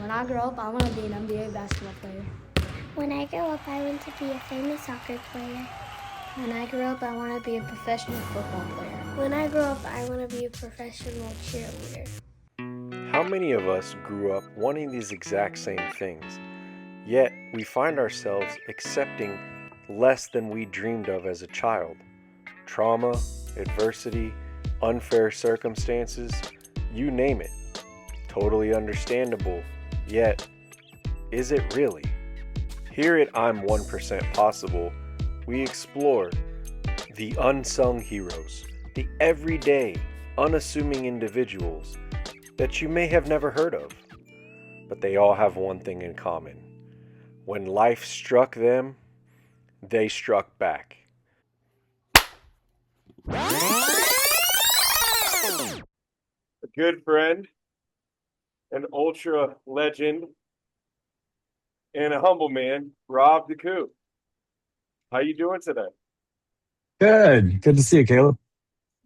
When I grow up, I want to be an NBA basketball player. When I grow up, I want to be a famous soccer player. When I grow up, I want to be a professional football player. When I grow up, I want to be a professional cheerleader. How many of us grew up wanting these exact same things, yet we find ourselves accepting less than we dreamed of as a child? Trauma, adversity, unfair circumstances, you name it. Totally understandable, yet, is it really? Here at I'm 1% Possible, we explore the unsung heroes, the everyday, unassuming individuals that you may have never heard of. But they all have one thing in common. When life struck them, they struck back. A good friend, an ultra legend, and a humble man, Rob DeCou. How you doing today? Good. Good to see you, Caleb.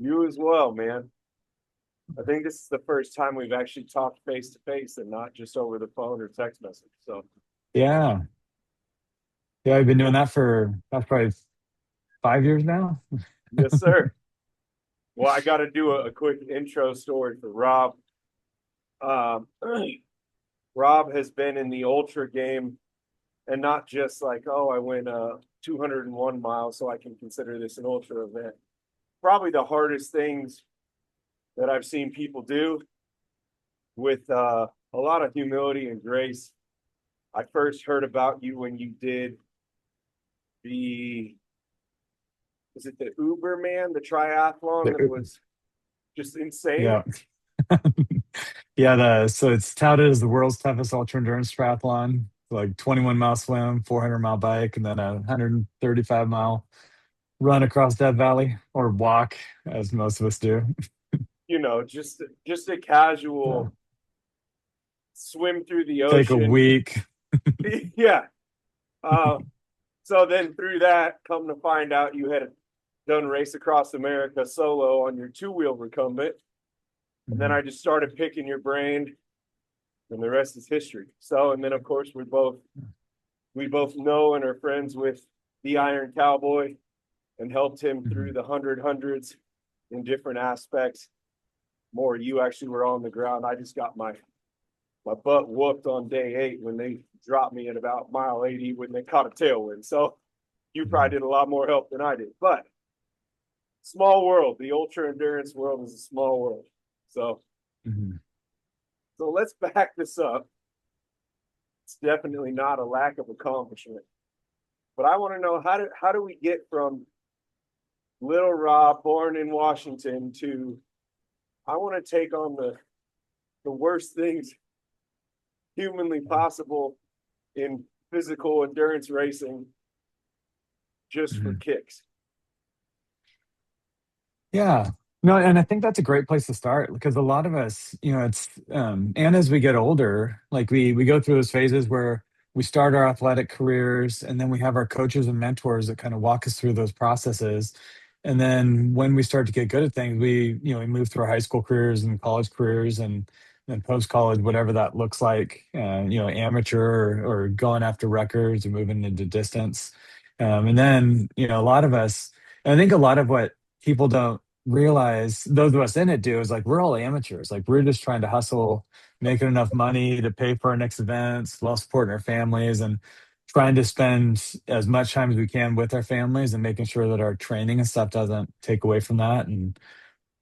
You as well, man. I think this is the first time we've actually talked face to face and not just over the phone or text message. So Yeah. Yeah, I've been doing that for that's probably 5 years now. yes, sir. Well, I got to do a quick intro story for Rob. Um, Rob has been in the ultra game, and not just like, oh, I went 201 miles, so I can consider this an ultra event. Probably the hardest things that I've seen people do with a lot of humility and grace. I first heard about you when you did the, was it the Uberman, the triathlon that was just insane? Yeah. Yeah, so it's touted as the world's toughest ultra endurance triathlon, like 21-mile swim, 400-mile bike, and then a 135-mile run across Death Valley or walk, as most of us do. You know, just a Yeah. casual swim through the Take a ocean. week. Yeah. Uh, so then through that, come to find out you had done Race Across America solo on your two-wheel recumbent. And then I just started picking your brain, and the rest is history. So, and then of course we both know and are friends with the Iron Cowboy and helped him through the hundreds in different aspects. More, you actually were on the ground. I just got my butt whooped on day 8 when they dropped me at about mile 80 when they caught a tailwind. So you probably did a lot more help than I did. But small world. The ultra endurance world is a small world. So Mhm. so let's back this up. It's definitely not a lack of accomplishment. But I want to know how do we get from little Rob, born in Washington, to I want to take on the worst things humanly possible in physical endurance racing just for Mhm. kicks. Yeah. No, and I think that's a great place to start because a lot of us, it's and as we get older, like we go through those phases where we start our athletic careers and then we have our coaches and mentors that kind of walk us through those processes. And then when we start to get good at things, we move through our high school careers and college careers and then post college, whatever that looks like, amateur or going after records or moving into distance. And then, a lot of us, I think a lot of what people don't realize, those of us in it do, is like we're all amateurs. Like we're just trying to hustle, making enough money to pay for our next events while supporting our families and trying to spend as much time as we can with our families and making sure that our training and stuff doesn't take away from that. And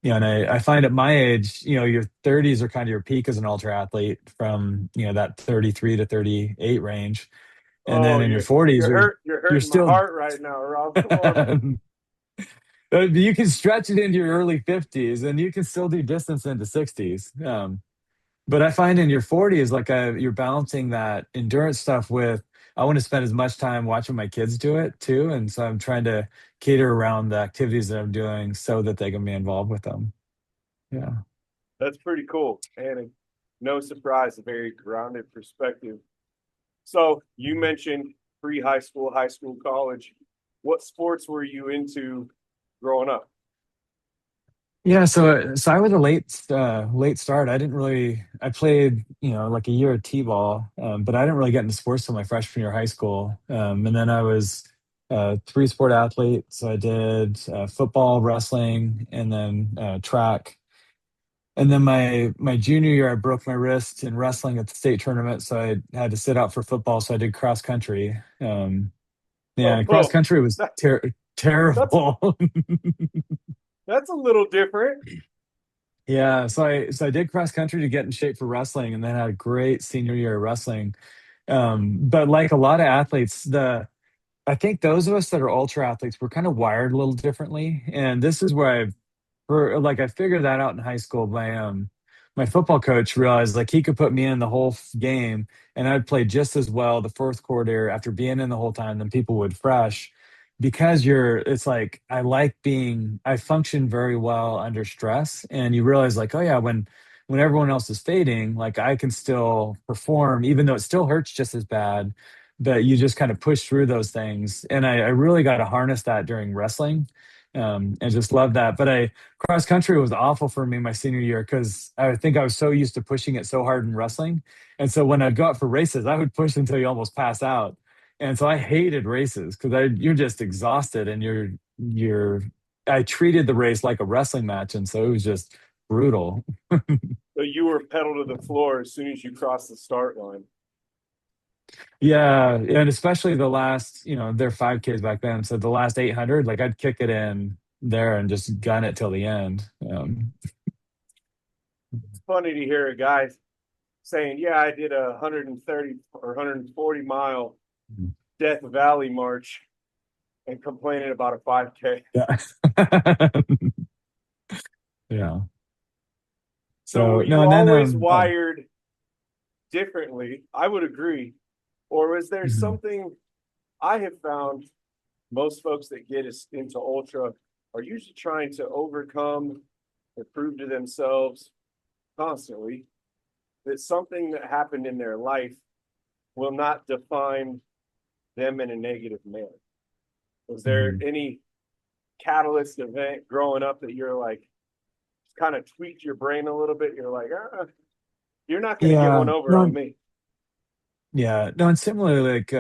I find at my age, your 30s are kind of your peak as an ultra athlete from that 33 to 38 range. And then Oh, in your 40s, you're you're hurting my still heart right now, Rob. Come on. You can stretch it into your early 50s and you can still do distance into 60s. But I find in your 40s, like you're balancing that endurance stuff with, I want to spend as much time watching my kids do it too. And so I'm trying to cater around the activities that I'm doing so that they can be involved with them. Yeah. That's pretty cool. And no surprise, a very grounded perspective. So you mentioned high school, college. What sports were you into growing up? Yeah, so I was a late start. I didn't really I played, like a year of T-ball, but I didn't really get into sports till my freshman year of high school. And then I was a three sport athlete. So I did football, wrestling, and then track. And then my junior year, I broke my wrist in wrestling at the state tournament, so I had to sit out for football. So I did cross country. Yeah, cross Oh, country was that, that's terrible. that's a little different. Yeah, so I did cross country to get in shape for wrestling, and then had a great senior year of wrestling. But like a lot of athletes, the I think those of us that are ultra athletes, we're kind of wired a little differently, and this is where I figured that out in high school. My football coach realized like he could put me in the whole game, and I'd play just as well the fourth quarter after being in the whole time than people would fresh, because it's like I function very well under stress, and you realize like, oh yeah, when everyone else is fading, like I can still perform even though it still hurts just as bad. But you just kind of push through those things, and I really got to harness that during wrestling, and just love that. But I cross country was awful for me my senior year because I think I was so used to pushing it so hard in wrestling. And so when I'd go out for races, I would push until you almost pass out. And so I hated races because you're just exhausted, and I treated the race like a wrestling match. And so it was just brutal. So you were pedal to the floor as soon as you crossed the start line. Yeah. And especially the last, they're 5Ks back then. So the last 800, like I'd kick it in there and just gun it till the end. It's funny to hear a guy saying, "Yeah, I did a 130 or 140-mile Death Valley march," and complaining about a 5K. Yeah. Yeah. So were So no, you and then always oh, wired differently? I would agree. Or is there mhm, something I have found most folks that get us into ultra are usually trying to overcome or prove to themselves constantly that something that happened in their life will not define them in a negative manner. Was there mhm. any catalyst event growing up that you're like kind of tweaked your brain a little bit? You're like, you're not going to get one Yeah, over on no, me. yeah, no, and similarly, like,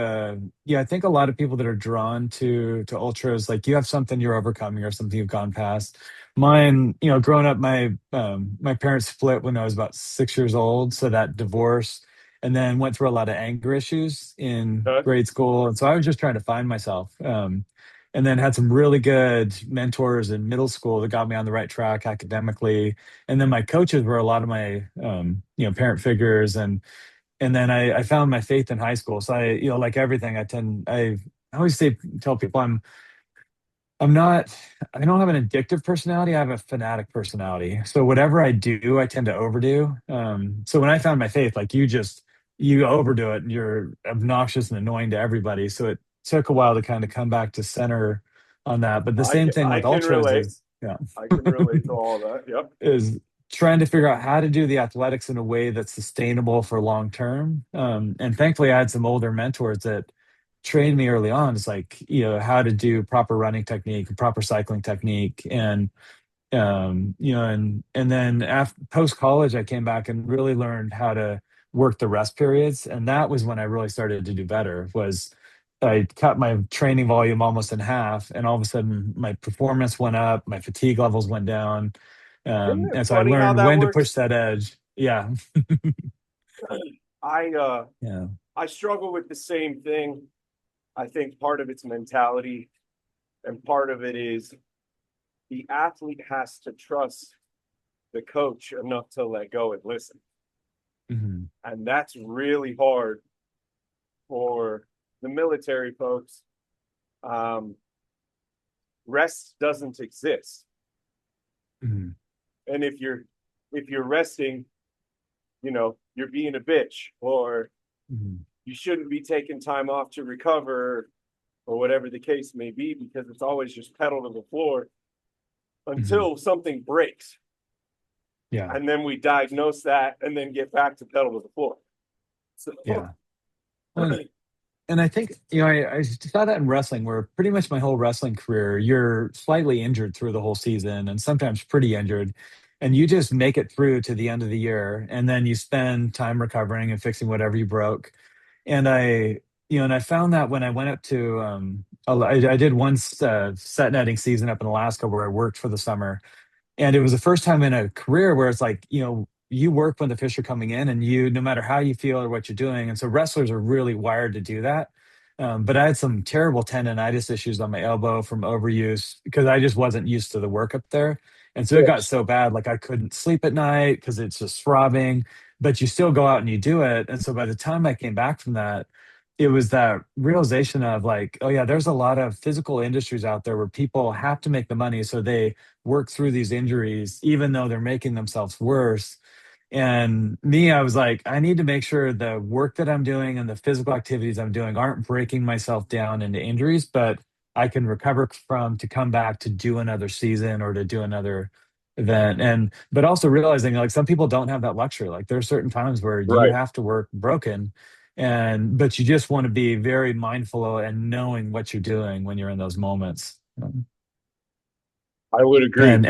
yeah, I think a lot of people that are drawn to ultras, like you have something you're overcoming or something you've gone past. Mine, growing up, my parents split when I was about 6 years old, so that divorce, and then went through a lot of anger issues in Huh? grade school, and so I was just trying to find myself. And then had some really good mentors in middle school that got me on the right track academically, and then my coaches were a lot of my parent figures, and then I found my faith in high school. So like everything, I always tell people I'm not, I don't have an addictive personality. I have a fanatic personality. So whatever I do, I tend to overdo. So when I found my faith, like you overdo it and you're obnoxious and annoying to everybody. So it took a while to kind of come back to center on that. But the same thing I with can ultras relate. is, yeah. I can relate to all that. Yep. Is trying to figure out how to do the athletics in a way that's sustainable for long term. And thankfully, I had some older mentors that trained me early on. It's like, how to do proper running technique, proper cycling technique. And, and then after post college, I came back and really learned how to work the rest periods. And that was when I really started to do better was I cut my training volume almost in half, and all of a sudden my performance went up, my fatigue levels went down, Isn't it and so I funny how learned that when to push works? that edge. Yeah, I uh yeah, I struggle with the same thing. I think part of it's mentality and part of it is the athlete has to trust the coach enough to let go and listen. mhm, And that's really hard for the military folks. Um, Rest doesn't exist. mhm, And if you're resting, you're being a bitch or mhm. you shouldn't be taking time off to recover or whatever the case may be, because it's always just pedal to the floor Mhm. until something breaks. Yeah, And then we diagnose that and then get back to pedal to the floor. So yeah. Well, and I think, I saw that in wrestling where pretty much my whole wrestling career, you're slightly injured through the whole season and sometimes pretty injured. And you just make it through to the end of the year. And then you spend time recovering and fixing whatever you broke. And I found that when I went up to, I did one set netting season up in Alaska where I worked for the summer, and it was the first time in a career where it's like, you work when the fish are coming in, and no matter how you feel or what you're doing. And so wrestlers are really wired to do that. But I had some terrible tendonitis issues on my elbow from overuse because I just wasn't used to the work up there. And so it got Yes. so bad, like I couldn't sleep at night because it's just throbbing, but you still go out and you do it. And so by the time I came back from that, it was that realization of like, oh yeah, there's a lot of physical industries out there where people have to make the money. So they work through these injuries, even though they're making themselves worse. And me, I was like, I need to make sure the work that I'm doing and the physical activities I'm doing aren't breaking myself down into injuries, but I can recover from to come back to do another season or to do another event. But also realizing like some people don't have that luxury. Like there are certain times where you Right. have to work broken, but you just want to be very mindful and knowing what you're doing when you're in those moments. I would agree. And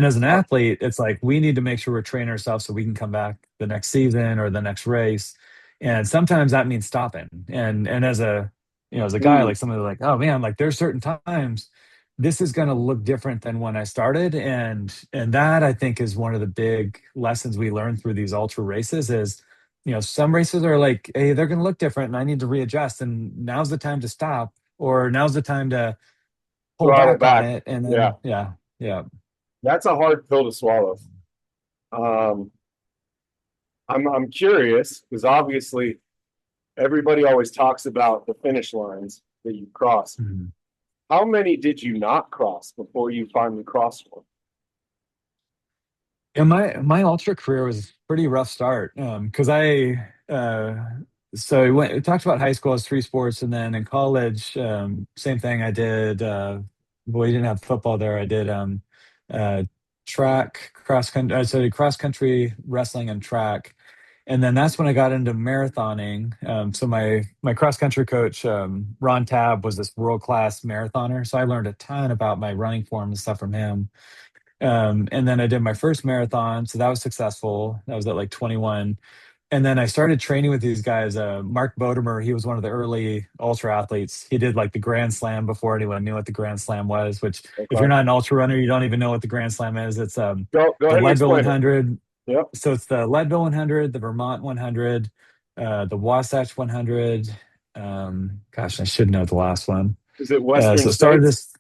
as an athlete, it's like we need to make sure we're training ourselves so we can come back the next season or the next race. And sometimes that means stopping. And as a guy, Mm, like somebody like, oh man, like there's certain times this is going to look different than when I started. And that I think is one of the big lessons we learn through these ultra races is, some races are like, hey, they're going to look different and I need to readjust. And now's the time to stop, or now's the time to pull throttle back on back. it. And Yeah, then, yeah, yeah. that's a hard pill to swallow. Um, I'm curious because obviously everybody always talks about the finish lines that you cross. Mhm. How many did you not cross before you finally crossed one? Yeah, my ultra career was a pretty rough start. Because uh, we talked about high school as three sports, and then in college, same thing. I did. Well, we didn't have football there. I did uh, track, cross country. So I did cross country, wrestling, and track. And then that's when I got into marathoning. So my cross country coach, Ron Tabb, was this world class marathoner. So I learned a ton about my running form and stuff from him. And then I did my first marathon, so that was successful. That was at like 21. And then I started training with these guys. Mark Bodemer, he was one of the early ultra athletes. He did like the Grand Slam before anyone knew what the Grand Slam was, which if you're Okay. not an ultra runner, you don't even know what the Grand Slam is. It's Go the ahead and Leadville explain it. 100. Yep. So it's the Leadville 100, the Vermont 100, the Wasatch 100. Gosh, I should know the last one. Is it So Western it started states? this.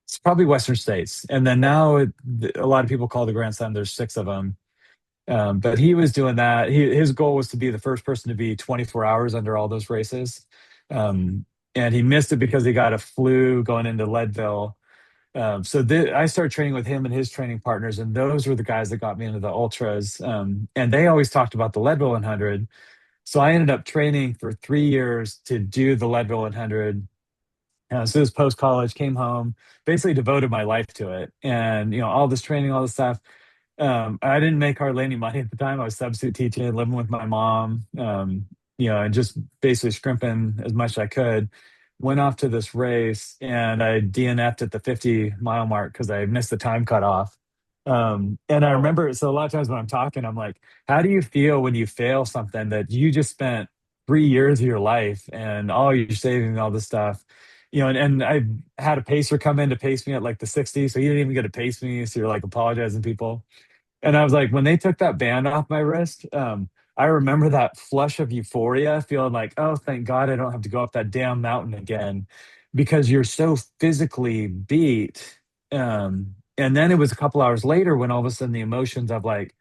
It's probably Western states, and then now a lot of people call the Grand Slam. There's six of them, but he was doing that. His goal was to be the first person to be 24 hours under all those races, um, and he missed it because he got a flu going into Leadville. I started training with him and his training partners, and those were the guys that got me into the ultras. And they always talked about the Leadville 100, so I ended up training for 3 years to do the Leadville 100. So it was post college, came home, basically devoted my life to it, and all this training, all this stuff. I didn't make hardly any money at the time. I was substitute teaching, living with my mom, and just basically scrimping as much as I could. Went off to this race and I DNF'd at the 50-mile mark because I missed the time cutoff. And I Oh, remember, so a lot of times when I'm talking, I'm like, how do you feel when you fail something that you just spent 3 years of your life and all your savings and all this stuff? And I had a pacer come in to pace me at like the 60, so he didn't even get to pace me. So you're like apologizing to people. And I was like, when they took that band off my wrist, I remember that flush of euphoria, feeling like, oh, thank God I don't have to go up that damn mountain again, because you're so physically beat. And then it was a couple hours later when all of a sudden the emotions of like,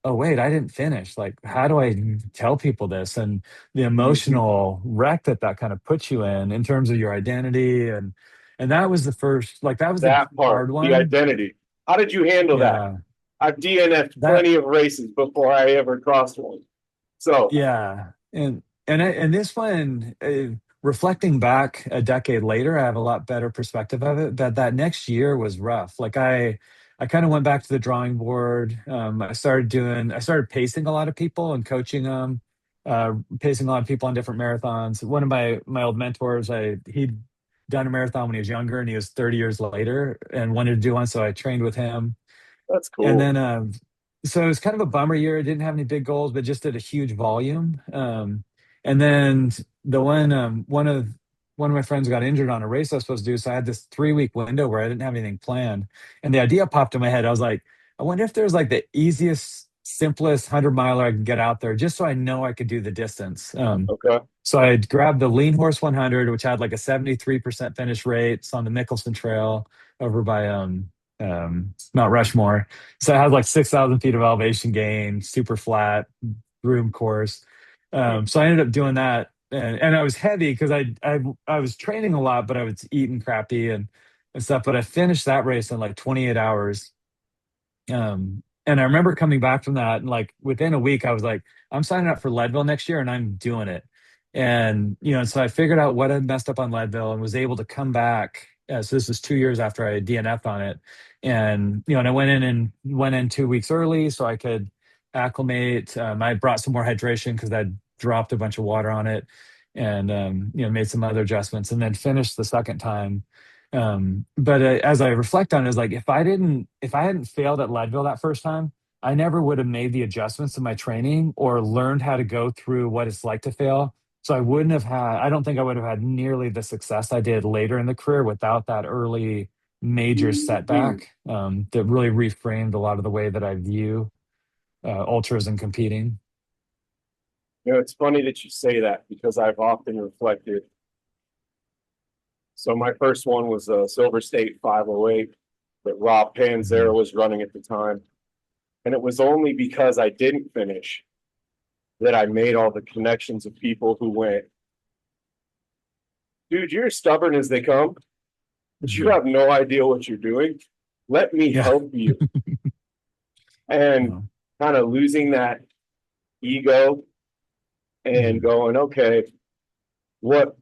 oh, wait, I didn't finish. Like, how do I tell people this? And the mhm. emotional wreck that kind of puts you in terms of your identity. And that was the first, like, that was the That part, hard the one. identity. How did you handle that? Yeah. I've DNF'd That plenty of races before I ever crossed one. So, Yeah, and this one, reflecting back a decade later, I have a lot better perspective of it. But that next year was rough. Like I kind of went back to the drawing board. I started pacing a lot of people and coaching them. pacing a lot of people on different marathons. One of my old mentors, he'd done a marathon when he was younger, and he was 30 years later and wanted to do one, so I trained with him. That's And cool. then, so it was kind of a bummer year. I didn't have any big goals, but just did a huge volume. And then the one of my friends got injured on a race I was supposed to do, so I had this 3 week window where I didn't have anything planned. And the idea popped in my head. I was like, I wonder if there's like the easiest, simplest 100 miler I can get out there, just so I know I could do the distance. Okay. So I grabbed the Lean Horse 100, which had like a 73% finish rate. It's on the Mickelson Trail over by Mount Rushmore. So it has like 6,000 feet of elevation gain, super flat, room course. So I ended up doing that, and I was heavy because I was training a lot, but I was eating crappy and stuff. But I finished that race in like 28 hours. And I remember coming back from that, and like within a week, I was like, I'm signing up for Leadville next year, and I'm doing it. And so I figured out what had messed up on Leadville and was able to come back. So this was 2 years after I DNF'd on it, and I went in 2 weeks early so I could acclimate. I brought some more hydration because I'd dropped a bunch of water on it, and made some other adjustments, and then finished the second time. But as I reflect on it, it's like if I hadn't failed at Leadville that first time, I never would have made the adjustments in my training or learned how to go through what it's like to fail. So I don't think I would have had nearly the success I did later in the career without that early major Mhm. setback, that really reframed a lot of the way that I view ultras and competing. It's funny that you say that because I've often reflected. So my first one was a Silver State 508 that Rob Panzera Mhm. was running at the time. And it was only because I didn't finish that I made all the connections of people who went, dude, you're as stubborn as they come, but you Mhm. have no idea what you're doing. Let me Yeah. help you. And No. kind of losing that ego and Mhm. going, okay, what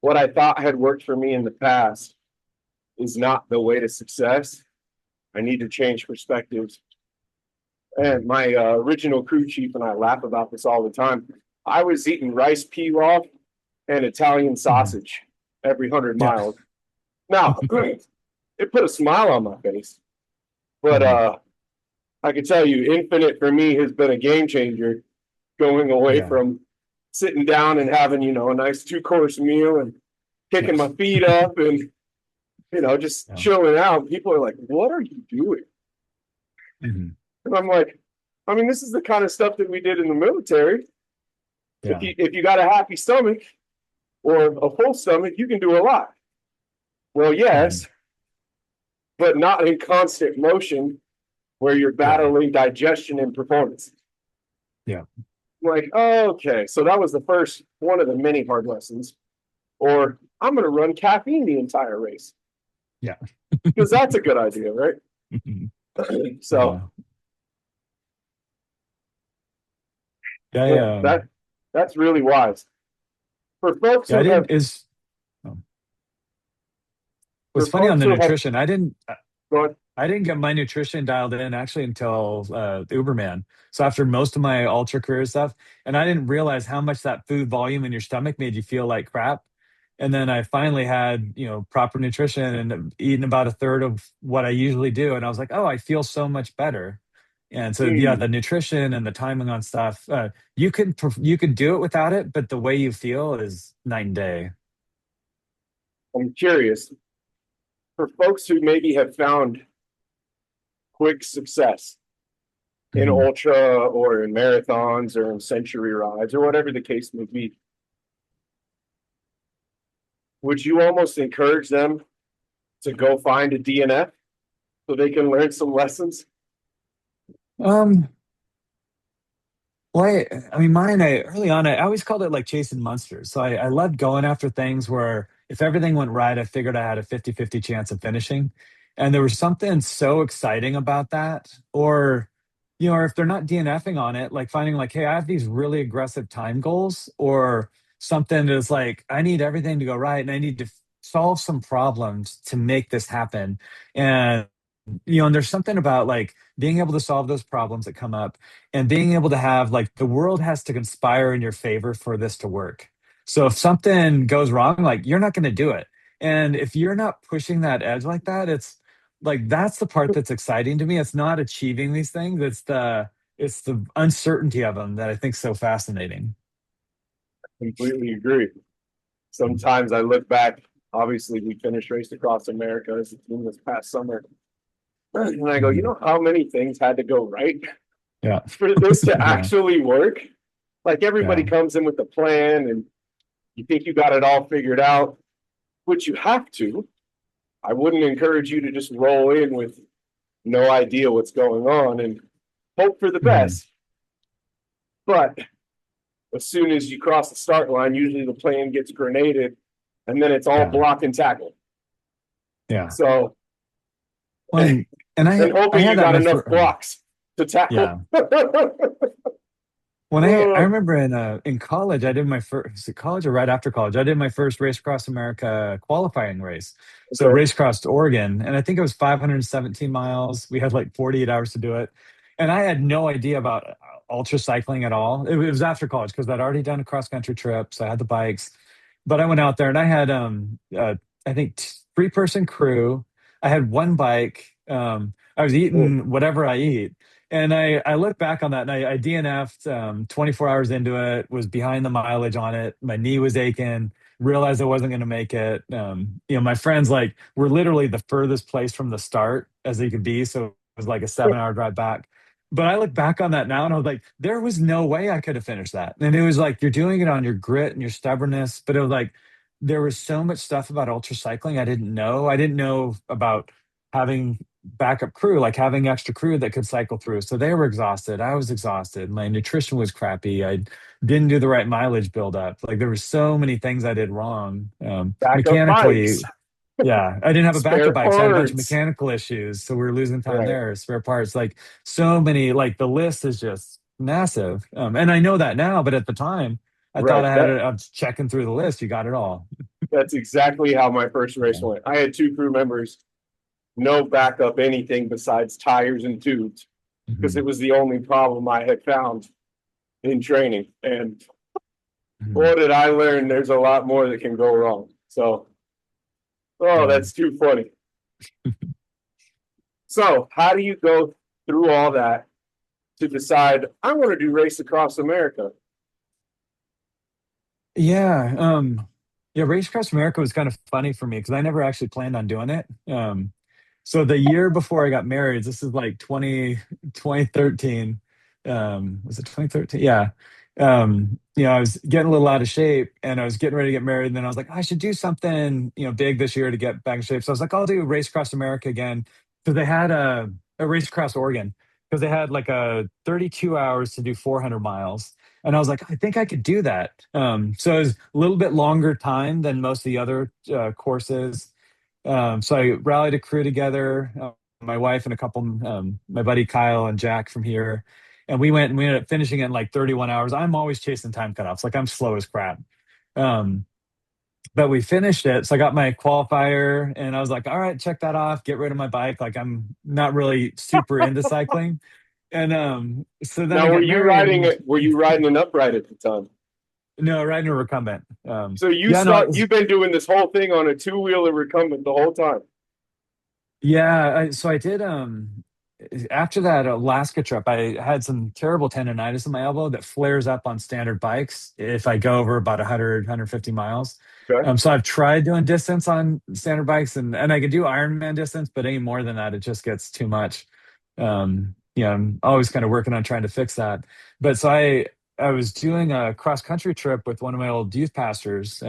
what I thought had worked for me in the past is not the way to success. I need to change perspectives. And Mhm. my original crew chief and I laugh about this all the time. I was eating rice pilaf and Italian Mhm. sausage every 100 Yeah. miles. Now, it put a smile on my face, but Mhm. I can tell you, Infinite for me has been a game changer going away Yeah. from sitting down and having, a nice 2 course meal and Yeah. kicking my feet up and, just Yeah. chilling out. People are like, what are you doing? Mhm. And I'm like, I mean, this is the kind of stuff that we did in the military. If Yeah. you got a happy stomach or a full stomach, you can do a lot. Well, Mhm. yes, but not in constant motion where you're Yeah. battling digestion and performance. Yeah. Like, oh, okay, so that was the first one of the many hard lessons. Or I'm going to run caffeine the entire race Yeah. because that's a good idea, right? Mhm. So Yeah. Yeah. yeah, that's really wise for folks Yeah. I who have didn't is oh, for what's funny on folks the who have nutrition. gone. I didn't get my nutrition dialed in actually until Uberman. So after most of my ultra career stuff, and I didn't realize how much that food volume in your stomach made you feel like crap. And then I finally had, proper nutrition and eaten about a third of what I usually do. And I was like, oh, I feel so much better. And so, yeah, Hmm, the nutrition and the timing on stuff, you could do it without it, but the way you feel is night and day. I'm curious for folks who maybe have found quick success in Mhm. ultra or in marathons or in century rides or whatever the case may be. Would you almost encourage them to go find a DNF so they can learn some lessons? Um, Well, I mean, early on, I always called it like chasing monsters. So I loved going after things where if everything went right, I figured I had a 50-50 chance of finishing. And there was something so exciting about that. Or if they're not DNFing on it, like finding like, hey, I have these really aggressive time goals or something that's like, I need everything to go right and I need to solve some problems to make this happen. And and there's something about like being able to solve those problems that come up and being able to have like the world has to conspire in your favor for this to work. So if something goes wrong, like you're not going to do it. And if you're not pushing that edge like that, it's like that's the part that's exciting to me. It's not achieving these things, it's the uncertainty of them that I think is so fascinating. Completely agree. Sometimes I look back, obviously we finished Race Across America as a team this past summer. And I go, you Mhm. know how many things had to go right Yeah. for this to Yeah. actually work? Like everybody Yeah. comes in with a plan and you think you got it all figured out, which you have to. I wouldn't encourage you to just roll in with no idea what's going on and hope for the Mhm. best. But as soon as you cross the start line, usually the plan gets grenaded and then it's all Yeah. block and tackle. Yeah. So, Well, and and I hoping had you that got my enough first. blocks to tackle. Yeah. When I Oh, remember in college, I did my first, was it college or right after college? I did my first Race Across America qualifying race. So okay. Race Across Oregon, and I think it was 517 miles. We had like 48 hours to do it. And I had no idea about ultra cycling at all. It was after college because I'd already done a cross country trip, so I had the bikes. But I went out there and I had I think 3-person crew. I had one bike. I was Oh, eating whatever I eat. And I look back on that and I DNF'd 24 hours into it, was behind the mileage on it. My knee was aching, realized I wasn't going to make it. My friends like were literally the furthest place from the start as they could be. So it was like a 7-hour drive back. But I look back on that now and I was like, there was no way I could have finished that. And it was like, you're doing it on your grit and your stubbornness. But it was like, there was so much stuff about ultra cycling I didn't know. I didn't know about having backup crew, like having extra crew that could cycle through. So they were exhausted. I was exhausted. My nutrition was crappy. I didn't do the right mileage buildup. Like there were so many things I did wrong. backup Mechanically, bikes, yeah, I didn't have a spare backup bike, so I had a bunch of parts. mechanical issues. So we were losing time Right, there, spare parts, like so many, like the list is just massive. And I know that now, but at the time, I thought right. I had it. I was checking through the list. You got it all. That's exactly how my first race Yeah. went. I had two crew members, no backup anything besides tires and tubes, because it Mhm. was the only problem I had found in training. And Mhm. what did I learn? There's a lot more that can go wrong. So, oh, Yeah. that's too funny. So, how do you go through all that to decide I want to do Race Across America? Yeah. Yeah, Race Across America was kind of funny for me because I never actually planned on doing it. So the year before I got married, this is like 2013. Was it 2013? Yeah. I was getting a little out of shape and I was getting ready to get married. And then I was like, I should do something, big this year to get back in shape. So I was like, I'll do Race Across America again. Because they had a Race Across Oregon, because they had like a 32 hours to do 400 miles. And I was like, I think I could do that. So it was a little bit longer time than most of the other courses. So I rallied a crew together, my wife and a couple, my buddy Kyle and Jack from here. And we went and we ended up finishing it in like 31 hours. I'm always chasing time cutoffs. Like I'm slow as crap. Um, but we finished it. So I got my qualifier and I was like, all right, check that off, get rid of my bike. Like I'm not really super into cycling. And so then I Now, were get you married riding and it? Were you riding an upright at the time? no, riding a recumbent. So Yeah, no, you've been doing this whole thing on a two-wheeler recumbent the whole time. yeah. So I did. After that Alaska trip, I had some terrible tendonitis in my elbow that flares up on standard bikes if I go over about 100, miles. Okay. So I've tried doing distance on standard bikes and I could do Ironman distance, but any more than that, it just gets too much. I'm always kind of working on trying to fix that. But so I was doing a cross country trip with one of my old youth pastors.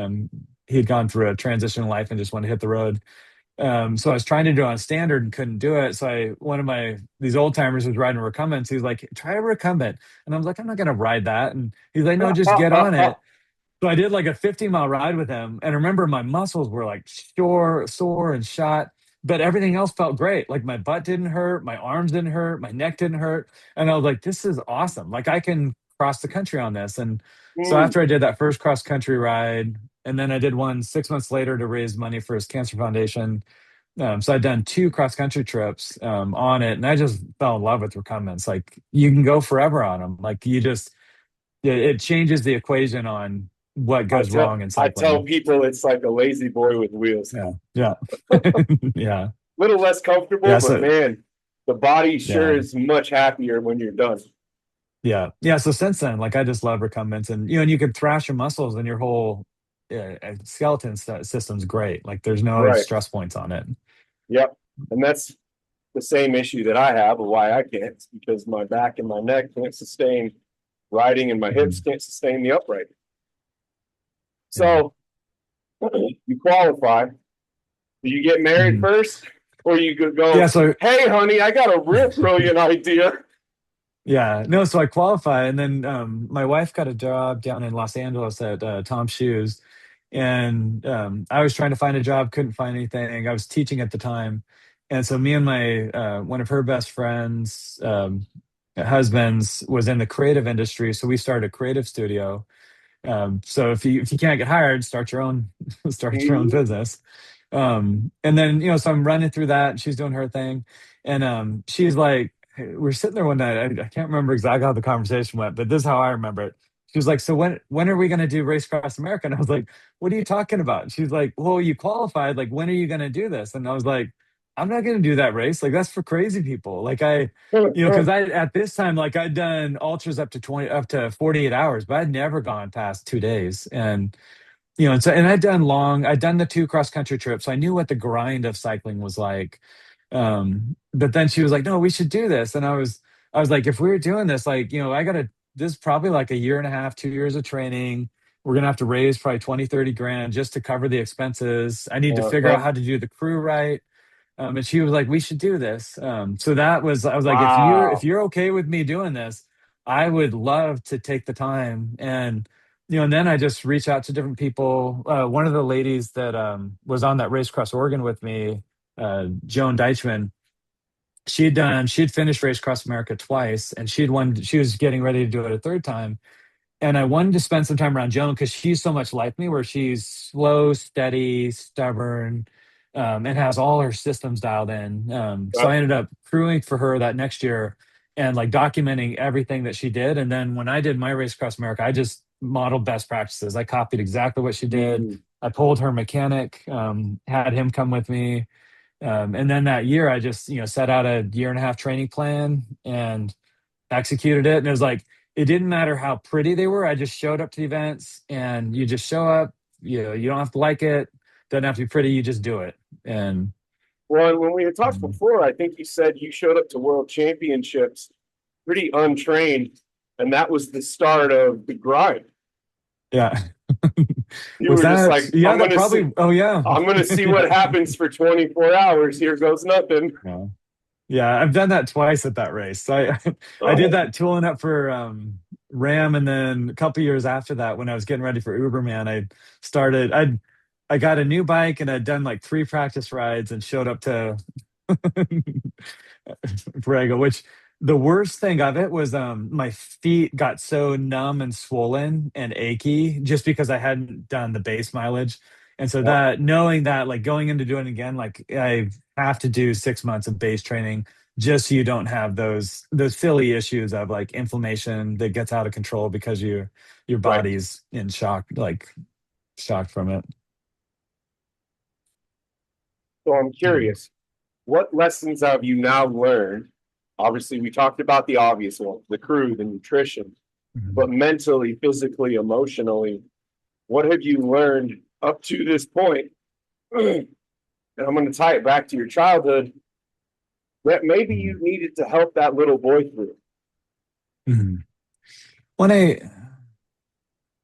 He had gone through a transition in life and just wanted to hit the road. So I was trying to do it on standard and couldn't do it. So one of these old timers was riding a recumbent. So he's like, try a recumbent. And I was like, I'm not going to ride that. And he's like, no, just get on it. So I did like a 15-mile ride with him. And I remember my muscles were like sore and shot, but everything else felt great. Like my butt didn't hurt, my arms didn't hurt, my neck didn't hurt. And I was like, this is awesome. Like I can cross the country on this. And so Mm, after I did that first cross country ride, and then I did one 6 months later to raise money for his cancer foundation. So I'd done two cross country trips on it, and I just fell in love with recumbents. Like you can go forever on them. Like you just it changes the equation on what I goes tell wrong in I tell cycling. people it's like a lazy boy with wheels. Yeah, yeah, yeah, Little less comfortable, yeah. but So man, the body sure yeah, is much happier when you're done. yeah, yeah. So since then, like I just love recumbents, and and you can thrash your muscles, and your whole skeleton system's great. Like there's no Right. stress points on it. Yep. And that's the same issue that I have of why I can't. It's because my back and my neck can't sustain riding and my hips Mhm. can't sustain the upright. Yeah. So you qualify. Do you get married Mhm. first? Or you could go, Yeah. So hey, honey, I got a real brilliant idea. yeah, no, so I qualify, and then my wife got a job down in Los Angeles at Tom's Shoes, and I was trying to find a job, couldn't find anything. I was teaching at the time, and so me and my one of her best friends, husbands, was in the creative industry, so we started a creative studio. So if you can't get hired, start your own start your own Mhm. business. And then so I'm running through that, and she's doing her thing, and she's like, hey, we're sitting there one night. I can't remember exactly how the conversation went, but this is how I remember it. She was like, "So when are we going to do Race Across America?" And I was like, "What are you talking about?" She's like, "Well, you qualified. Like, when are you going to do this?" And I was like, "I'm not going to do that race. Like, that's for crazy people. Like, because I at this time, like I'd done ultras up to 48 hours, but I'd never gone past 2 days. And and I'd done the two cross country trips. So I knew what the grind of cycling was like. But then she was like, no, we should do this. And I was like, if we were doing this, like, this is probably like a year and a half, 2 years of training. We're going to have to raise probably 20, 30 grand just to cover the expenses. I need to figure Uh-huh. out how to do the crew right. And she was like, "We should do this." So I was like, if Wow. you're okay with me doing this, I would love to take the time. And and then I just reach out to different people. One of the ladies that was on that race across Oregon with me, Joan Deichman, she'd finished Race Across America twice, and she'd won. She was getting ready to do it a third time, and I wanted to spend some time around Joan because she's so much like me, where she's slow, steady, stubborn, and has all her systems dialed in. So Yep. I ended up crewing for her that next year and like documenting everything that she did. And then when I did my Race Across America, I just modeled best practices. I copied exactly what she did. Mhm. I pulled her mechanic, had him come with me. And then that year, I just set out a year and a half training plan and executed it. And it was like, it didn't matter how pretty they were. I just showed up to the events, and you just show up. You don't have to like it. Doesn't have to be pretty. You just do it. And Well, and when we had talked um, before, I think you said you showed up to world championships pretty untrained, and that was the start of the grind. yeah, You was were just that? like, Yeah, that probably. Oh yeah, I'm gonna see what happens for 24 hours. Here goes nothing. yeah, yeah. I've done that twice at that race. So I did Oh, that tooling up for Ram, and then a couple years after that, when I was getting ready for Uberman, I got a new bike, and I'd done like three practice rides and showed up to Borrego, which the worst thing of it was my feet got so numb and swollen and achy just because I hadn't done the base mileage. And so yep, that knowing that like going into doing it again, like I have to do 6 months of base training just so you don't have those silly issues of like inflammation that gets out of control because your right. body's in shock, like shocked from it. So I'm Mm. curious, what lessons have you now learned? Obviously, we talked about the obvious ones, the crew, the nutrition, but Mhm. mentally, physically, emotionally, what have you learned up to this point? And I'm going to tie it back to your childhood that maybe Mhm. you needed to help that little boy through. Mhm. When I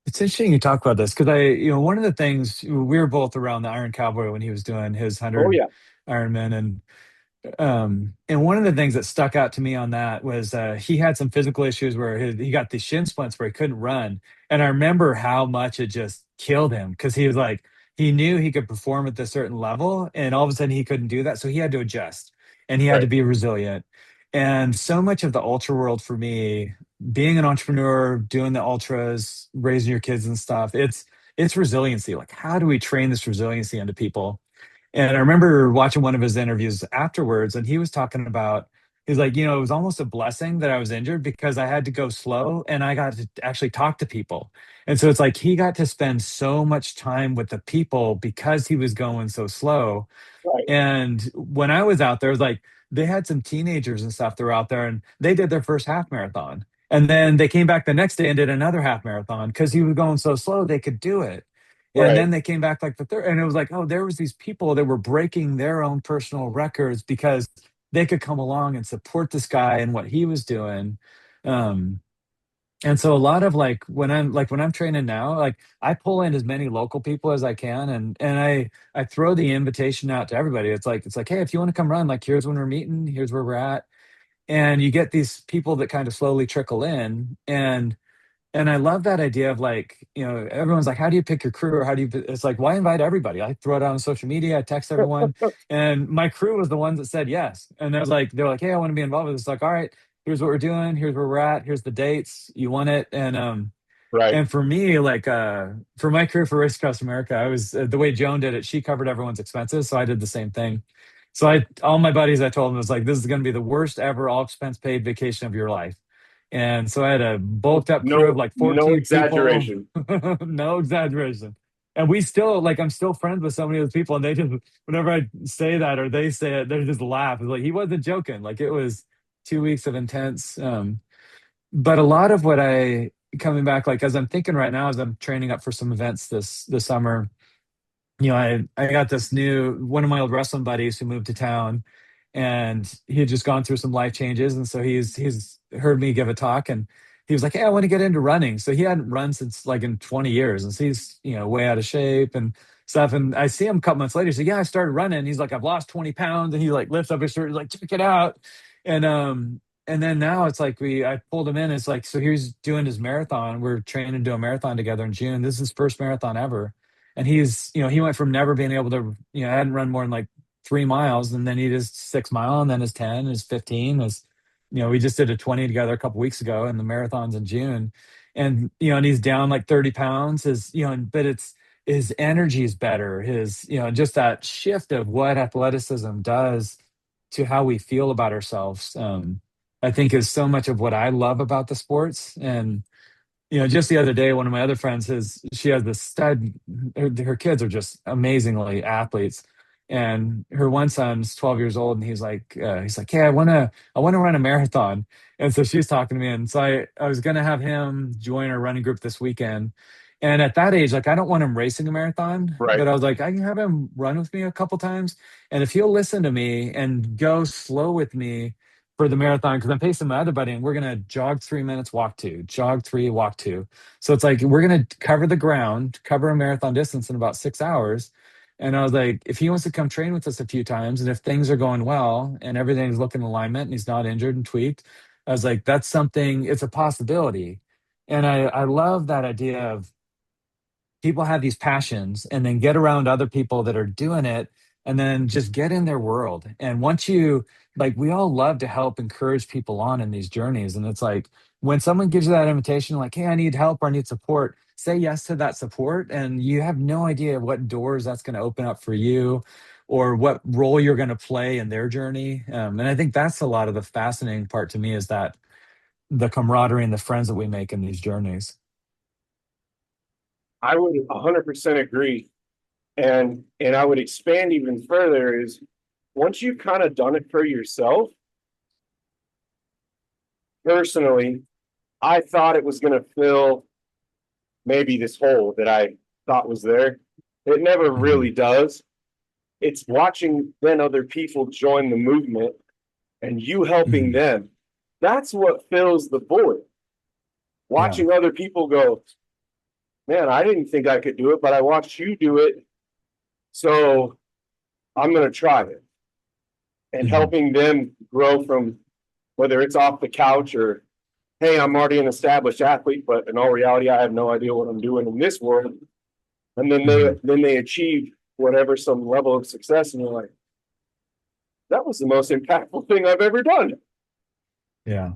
It's interesting you talk about this because one of the things we were both around the Iron Cowboy when he was doing his Oh, 100 yeah, Ironman, and one of the things that stuck out to me on that was he had some physical issues where he got the shin splints where he couldn't run, and I remember how much it just killed him because he was like he knew he could perform at a certain level, and all of a sudden he couldn't do that, so he had to adjust and he had to right, be resilient. And so much of the ultra world for me, being an entrepreneur, doing the ultras, raising your kids and stuff, it's resiliency. Like, how do we train this resiliency into people? And I remember watching one of his interviews afterwards, and he was talking about, he's like, it was almost a blessing that I was injured because I had to go slow and I got to actually talk to people. And so it's like he got to spend so much time with the people because he was going so slow. Right. And when I was out there, it was like they had some teenagers and stuff that were out there and they did their first half marathon. And then they came back the next day and did another half marathon because he was going so slow they could do it. And Right. then they came back like the third, and it was like, oh, there was these people that were breaking their own personal records because they could come along and support this guy and what he was doing. Um, and so a lot of when I'm training now, like I pull in as many local people as I can, and I throw the invitation out to everybody. It's like, hey, if you want to come run, like here's when we're meeting, here's where we're at, and you get these people that kind of slowly trickle in, and I love that idea of like, everyone's like, how do you pick your crew? Or how do you, it's like, why invite everybody? I throw it out on social media. I text everyone. And my crew was the ones that said yes. And they're like, hey, I want to be involved with this. Like, all right, here's what we're doing. Here's where we're at. Here's the dates. You want it. Right. And for me, like, for my career for Race Across America, I was the way Joan did it. She covered everyone's expenses. So I did the same thing. So all my buddies, I told them was like, this is going to be the worst ever all expense paid vacation of your life. And so I had a bulked up crew of No, like no 14 people, exaggeration. no exaggeration. And we still like, I'm still friends with so many of those people. And they just, whenever I say that or they say it, they just laugh. It's like, he wasn't joking. Like it was 2 weeks of intense. But a lot of what coming back, like as I'm thinking right now, as I'm training up for some events this summer, I got this new one of my old wrestling buddies who moved to town, and he had just gone through some life changes, and so he's heard me give a talk, and he was like, "Hey, I want to get into running." So he hadn't run since like in 20 years, and so he's way out of shape and stuff. And I see him a couple months later. He's like, "Yeah, I started running." He's like, "I've lost 20 pounds," and he like lifts up his shirt, he's like, "Check it out," and then now it's like I pulled him in. It's like, so he's doing his marathon. We're training to do a marathon together in June. This is his first marathon ever, and he went from never being able to, hadn't run more than like 3 miles, and then he did 6 mile, and then his 10, his 15, we just did a 20 together a couple weeks ago, and the marathon's in June, and he's down like 30 pounds. But it's his energy is better. Just that shift of what athleticism does to how we feel about ourselves. I think is so much of what I love about the sports. And just the other day, one of my other friends, she has this stud. Her kids are just amazingly athletes, and her one son's 12 years old, and he's like, hey, I want to run a marathon. And so she's talking to me, and so I was gonna have him join our running group this weekend. And at that age, like I don't want him racing a marathon, Right. but I was like, I can have him run with me a couple times, and if he'll listen to me and go slow with me for the marathon, because I'm pacing my other buddy and we're gonna jog 3 minutes, walk two, jog three, walk two. So it's like we're gonna cover the ground, cover a marathon distance in about 6 hours. And I was like, if he wants to come train with us a few times, and if things are going well and everything's looking in alignment and he's not injured and tweaked, I was like, that's something, it's a possibility. And I love that idea of people have these passions and then get around other people that are doing it and then just get in their world. And once you, like, we all love to help encourage people on in these journeys. And it's like when someone gives you that invitation, like, hey, I need help or I need support, say yes to that support. And you have no idea what doors that's going to open up for you or what role you're going to play in their journey. And I think that's a lot of the fascinating part to me is that the camaraderie and the friends that we make in these journeys. I would 100% agree. And I would expand even further is once you've kind of done it for yourself, personally, I thought it was going to fill maybe this hole that I thought was there. It never Mhm. really does. It's watching then other people join the movement and you helping Mhm. them. That's what fills the void. Yeah. Watching other people go, man, I didn't think I could do it, but I watched you do it. So I'm going to try it. And Mhm. helping them grow from whether it's off the couch or, hey, I'm already an established athlete, but in all reality, I have no idea what I'm doing in this world. And Mhm. then they achieve whatever some level of success, and you're like, that was the most impactful thing I've ever done. Yeah.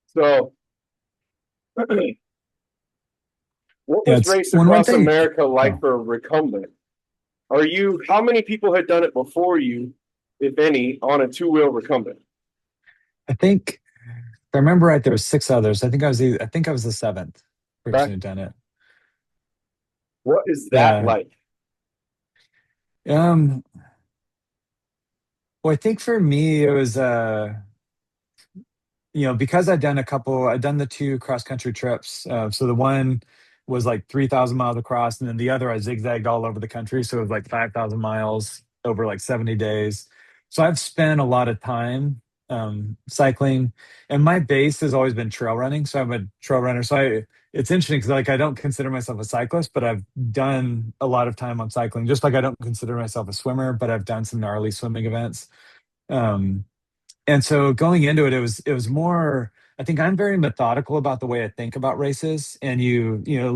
So, what Yeah. was It's Race one Across thing. America like Oh, for a recumbent? Are you? How many people had done it before you, if any, on a two-wheel recumbent? I think if I remember right, there was six others. I think I was the seventh person Okay. who'd done it. What is that Yeah. like? Um, well, I think for me it was because I'd done the two cross country trips. So the one was like 3,000 miles across, and then the other I zigzagged all over the country. So it was like 5,000 miles over like 70 days. So I've spent a lot of time cycling, and my base has always been trail running. So I'm a trail runner. It's interesting because like I don't consider myself a cyclist, but I've done a lot of time on cycling. Just like I don't consider myself a swimmer, but I've done some gnarly swimming events. Um, and so going into it, it was more. I think I'm very methodical about the way I think about races, and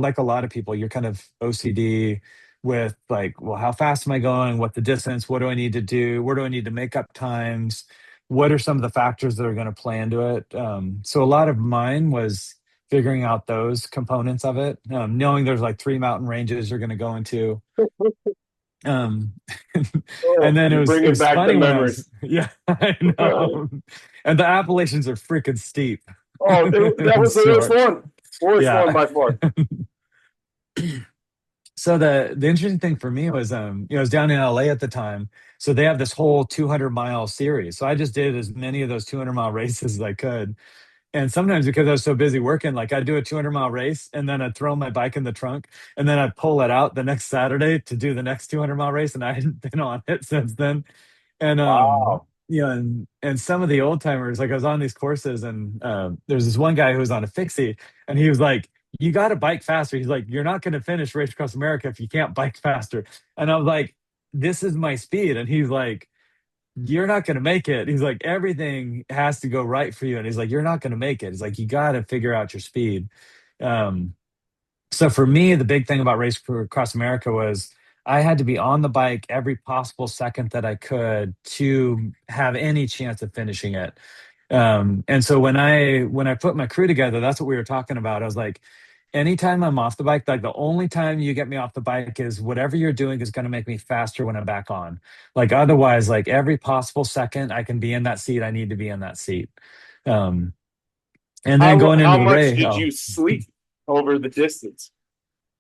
like a lot of people, you're kind of OCD with like, well, how fast am I going? What the distance? What do I need to do? Where do I need to make up times? What are some of the factors that are going to play into it? So a lot of mine was figuring out those components of it, knowing there's like three mountain ranges you're going to go into. Um, Oh, and then it you're was it bringing was back the funny when I was memories. yeah, I Oh, know. And the Appalachians are freaking steep that and was the worst short. one. Worst one Yeah. by far. So the interesting thing for me was I was down in LA at the time. So they have this whole 200-mile series. So I just did as many of those 200-mile races as I could. And sometimes because I was so busy working, like I'd do a 200-mile race and then I'd throw my bike in the trunk and then I'd pull it out the next Saturday to do the next 200-mile race. And I hadn't been on it since then. And Wow. and some of the old timers, like I was on these courses, and there's this one guy who was on a fixie, and he was like, "You got to bike faster." He's like, "You're not going to finish Race Across America if you can't bike faster." And I was like, "This is my speed," and he's like, "You're not going to make it." He's like, "Everything has to go right for you," and he's like, "You're not going to make it." He's like, "You got to figure out your speed." Um, so for me, the big thing about Race Across America was I had to be on the bike every possible second that I could to have any chance of finishing it. And so when I put my crew together, that's what we were talking about. I was like, anytime I'm off the bike, like the only time you get me off the bike is whatever you're doing is going to make me faster when I'm back on. Like otherwise, like every possible second I can be in that seat, I need to be in that seat. Um, and then going How into the much race, did you sleep over the distance?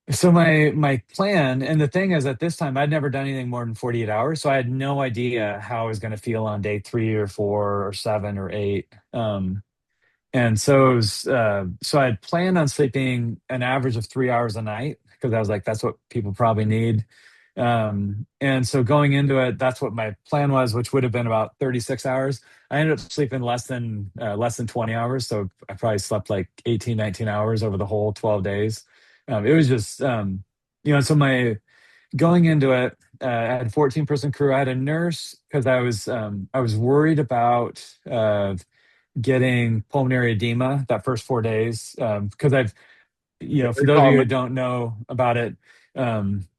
so my plan, and the thing is, at this time, I'd never done anything more than 48 hours, so I had no idea how I was going to feel on day 3 or 4 or 7 or 8. And so so I had planned on sleeping an average of 3 hours a night because I was like, that's what people probably need. And so going into it, that's what my plan was, which would have been about 36 hours. I ended up sleeping less than 20 hours. So I probably slept like 18, 19 hours over the whole 12 days. It was just, so my going into it, I had a 14-person crew. I had a nurse because I was worried about getting pulmonary edema that first 4 days because for Very those of you who common. don't know about it,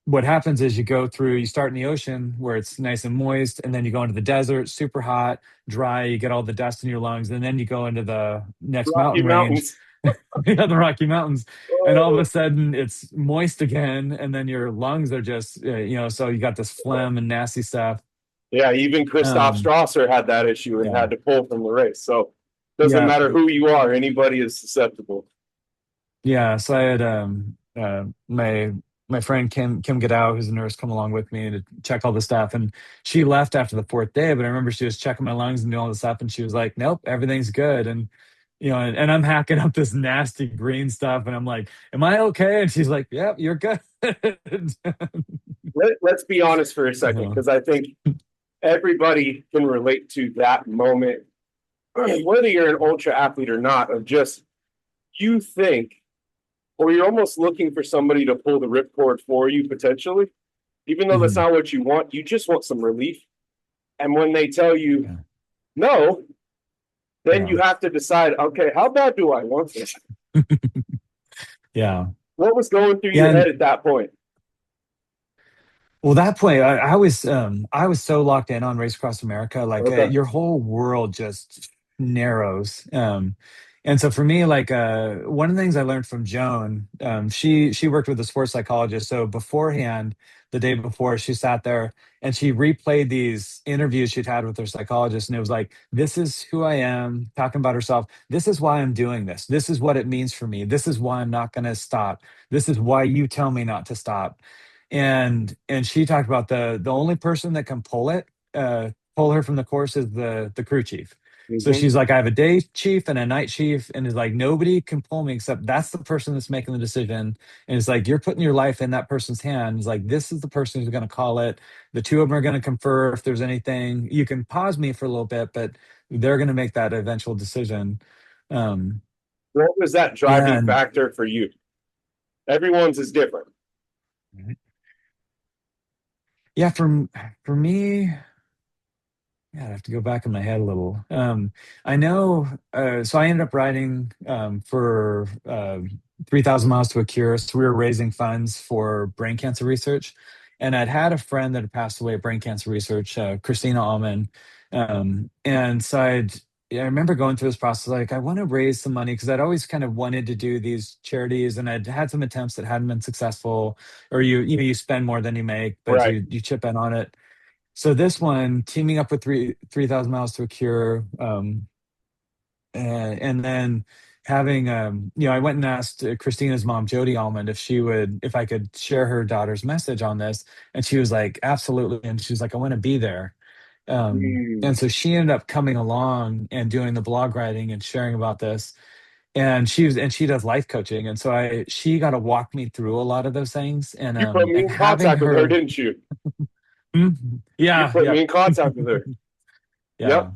what happens is you start in the ocean where it's nice and moist, and then you go into the desert, super hot, dry, you get all the dust in your lungs, and then you go into the next Rocky mountain range, Mountains. the Rocky Mountains, and all of Oh, a sudden it's moist again, and then your lungs are just, so you got this phlegm and nasty stuff. yeah, even Christoph Um, Strasser had that issue and yeah, had to pull from the race. So doesn't yeah, matter who you are, anybody is susceptible. yeah. So I had my friend Kim Godow, who's a nurse, come along with me to check all the stuff. And she left after the fourth day, but I remember she was checking my lungs and doing all this stuff, and she was like, "Nope, everything's good." And and I'm hacking up this nasty green stuff, and I'm like, "Am I okay?" And she's like, "Yep, you're good." Let's be honest for a second, Uh, because I think everybody can relate to that moment, whether you're an ultra athlete or not, of just you think, or you're almost looking for somebody to pull the ripcord for you potentially, even though that's mhm, not what you want. You just want some relief. And when they tell you yeah, no, then yeah, you have to decide, okay, how bad do I want this? yeah, What was going through yeah. your head And at that point? well, that point, I was so locked in on Race Across America, like Okay. your whole world just narrows. And so for me, like one of the things I learned from Joan, she worked with a sports psychologist. So beforehand, the day before, she sat there and she replayed these interviews she'd had with her psychologist, and it was like, "This is who I am," talking about herself. "This is why I'm doing this. This is what it means for me. This is why I'm not going to stop. This is why you tell me not to stop." And she talked about the only person that can pull her from the course is the crew chief. So Hmm. she's like, I have a day chief and a night chief, and is like, nobody can pull me except that's the person that's making the decision. And it's like, you're putting your life in that person's hands. Like, this is the person who's going to call it. The two of them are going to confer if there's anything. You can pause me for a little bit, but they're going to make that eventual decision. Um, What was that driving and factor for you? Everyone's is different. yeah, for me, yeah, I have to go back in my head a little. I know, so I ended up riding for 3,000 miles to a cure. So we were raising funds for brain cancer research. And I'd had a friend that had passed away of brain cancer research, Christina Allman. And so I remember going through this process, like, I want to raise some money because I'd always kind of wanted to do these charities, and I'd had some attempts that hadn't been successful, or you spend more than you make, but Right. you chip in on it. So this one, teaming up with 3,000 miles to a cure, and then having I went and asked Christina's mom, Jody Almond, if I could share her daughter's message on this, and she was like, absolutely, and she was like, I want to be there. Mm. And so she ended up coming along and doing the blog writing and sharing about this. And she does life coaching, and so I she got to walk me through a lot of those things, You put me and in having contact with her, her. didn't you? You Yeah, put yeah, me in contact with her. yeah. Yep.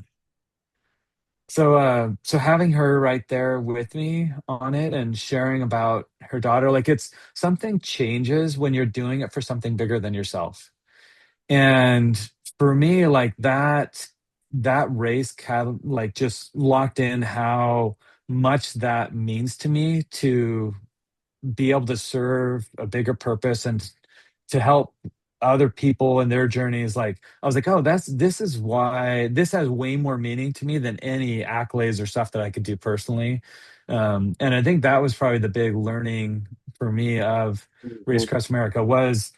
So having her right there with me on it and sharing about her daughter, like, it's something changes when you're doing it for something bigger than yourself. And for me, like that race kind of like just locked in how much that means to me to be able to serve a bigger purpose and to help other people in their journeys. Like, I was like, oh, this is why this has way more meaning to me than any accolades or stuff that I could do personally. And I think that was probably the big learning for me of Race Mhm. Across America, was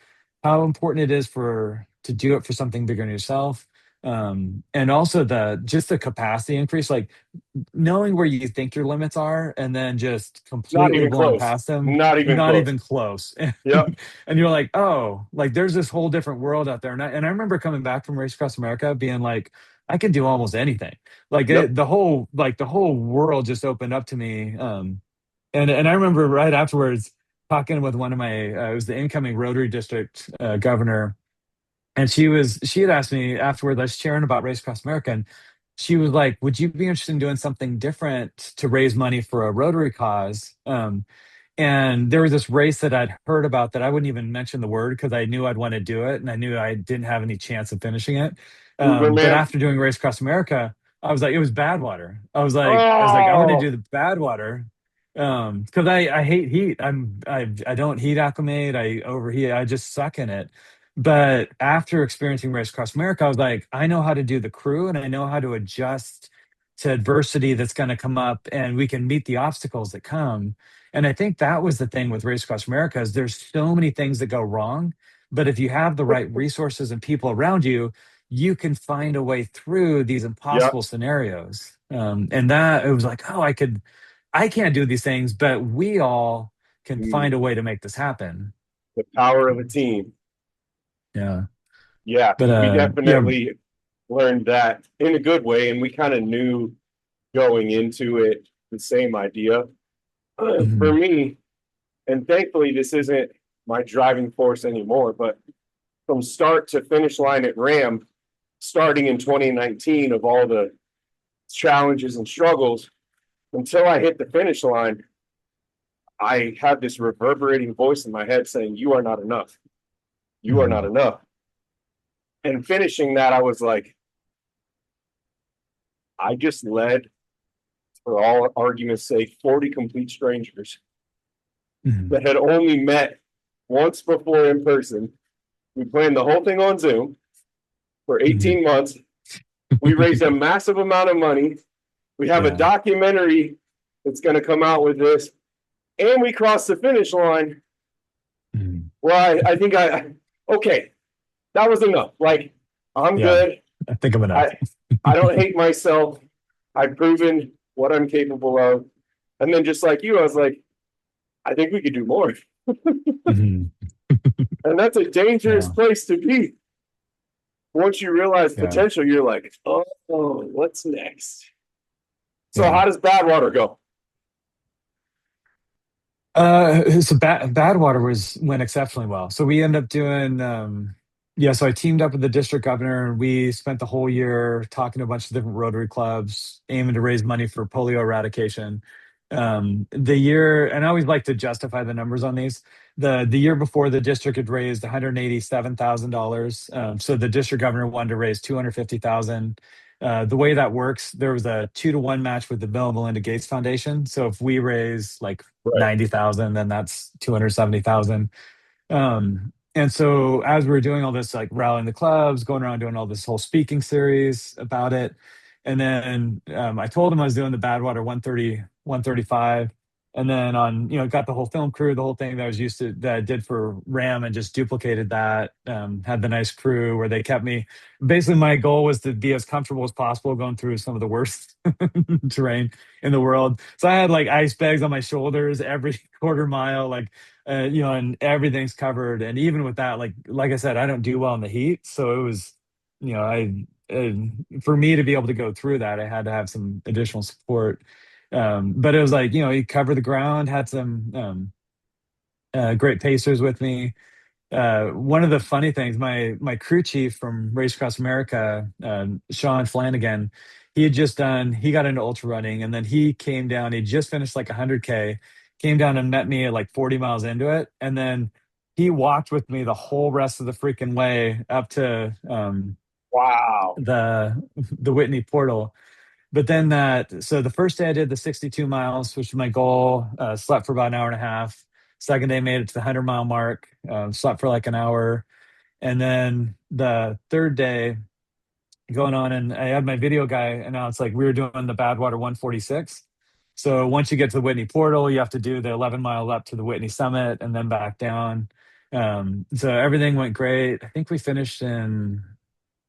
how important it is for to do it for something bigger than yourself. And also the capacity increase, like knowing where you think your limits are and then just Not completely even blowing close. past them, Not even not close. even close. Yep. And you're like, oh, like there's this whole different world out there. And I remember coming back from Race Across America being like, I can do almost anything. Like Yep. the whole world just opened up to me. And I remember right afterwards talking with one of my it was the incoming Rotary District governor, and she had asked me afterward, I was sharing about Race Across America, and she was like, would you be interested in doing something different to raise money for a Rotary cause? And there was this race that I'd heard about that I wouldn't even mention the word because I knew I'd want to do it, and I knew I didn't have any chance of finishing it. But Uberman. after doing Race Across America, I was like, it was Badwater. I was like, I want to do Oh, the Badwater, because I hate heat. I don't heat acclimate. I overheat. I just suck in it. But after experiencing Race Across America, I was like, I know how to do the crew, and I know how to adjust to adversity that's going to come up, and we can meet the obstacles that come. And I think that was the thing with Race Across America, is there's so many things that go wrong, but if you have the right resources and people around you, you can find a way through these yeah. impossible scenarios. And that it was like, oh, I can't do these things, but we all can Mm. find a way to make this happen. The power of a team. Yeah. Yeah. But We yeah. definitely learned that in a good way. And we kind of knew going into it the same idea. For Mhm. me, and thankfully, this isn't my driving force anymore, but from start to finish line at Ram, starting in 2019, of all the challenges and struggles, until I hit the finish line, I had this reverberating voice in my head saying, "You are not enough. You are not Mhm. enough." And finishing that, I was like, I just led, for all argument's sake, 40 complete strangers Mhm. that had only met once before in person. We planned the whole thing on Zoom for Mhm. 18 months. We raised a massive amount of money. We have a Yeah. documentary that's going to come out with this. And we crossed the finish line. Mhm. Well, I think okay, that was enough. Like, I'm Yeah, good. I think I'm enough. I don't hate myself. I've proven what I'm capable of. And then just like you, I was like, I think we could do more. Mhm. And that's a dangerous Yeah, place to be. Once you realize yeah, potential, you're like, oh, what's next? So yeah. how does Badwater go? So Badwater went exceptionally well. So we ended up doing, yeah. So I teamed up with the district governor, and we spent the whole year talking to a bunch of different Rotary clubs, aiming to raise money for polio eradication. The year, and I always like to justify the numbers on these. The year before, the district had raised $187,000. So the district governor wanted to raise 250,000. The way that works, there was a 2-to-1 match with the Bill and Melinda Gates Foundation. So if we raise like Right. 90,000, then that's 270,000. And so as we were doing all this, like rallying the clubs, going around doing all this whole speaking series about it. And then I told him I was doing the Badwater 130, 135. And then got the whole film crew, the whole thing that I was used to, that I did for RAM, and just duplicated that. Had the nice crew where they kept me. Basically, my goal was to be as comfortable as possible going through some of the worst terrain in the world. So I had like ice bags on my shoulders every quarter mile, like and everything's covered. And even with that, like I said, I don't do well in the heat, so it was, I for me to be able to go through that, I had to have some additional support. But it was like, you cover the ground, had some great pacers with me. One of the funny things, my crew chief from Race Across America, Sean Flanagan, he got into ultra running, and then he came down. He just finished like 100K, came down and met me at like 40 miles into it, and then he walked with me the whole rest of the freaking way up to Wow. the Whitney portal. But then so the first day I did the 62 miles, which was my goal. Slept for about an hour and a half. Second day made it to the 100-mile mark. Slept for like an hour, and then the third day going on, and I had my video guy announce like we were doing the Badwater 146. So once you get to the Whitney portal, you have to do the 11 mile up to the Whitney summit and then back down. So everything went great. I think we finished in,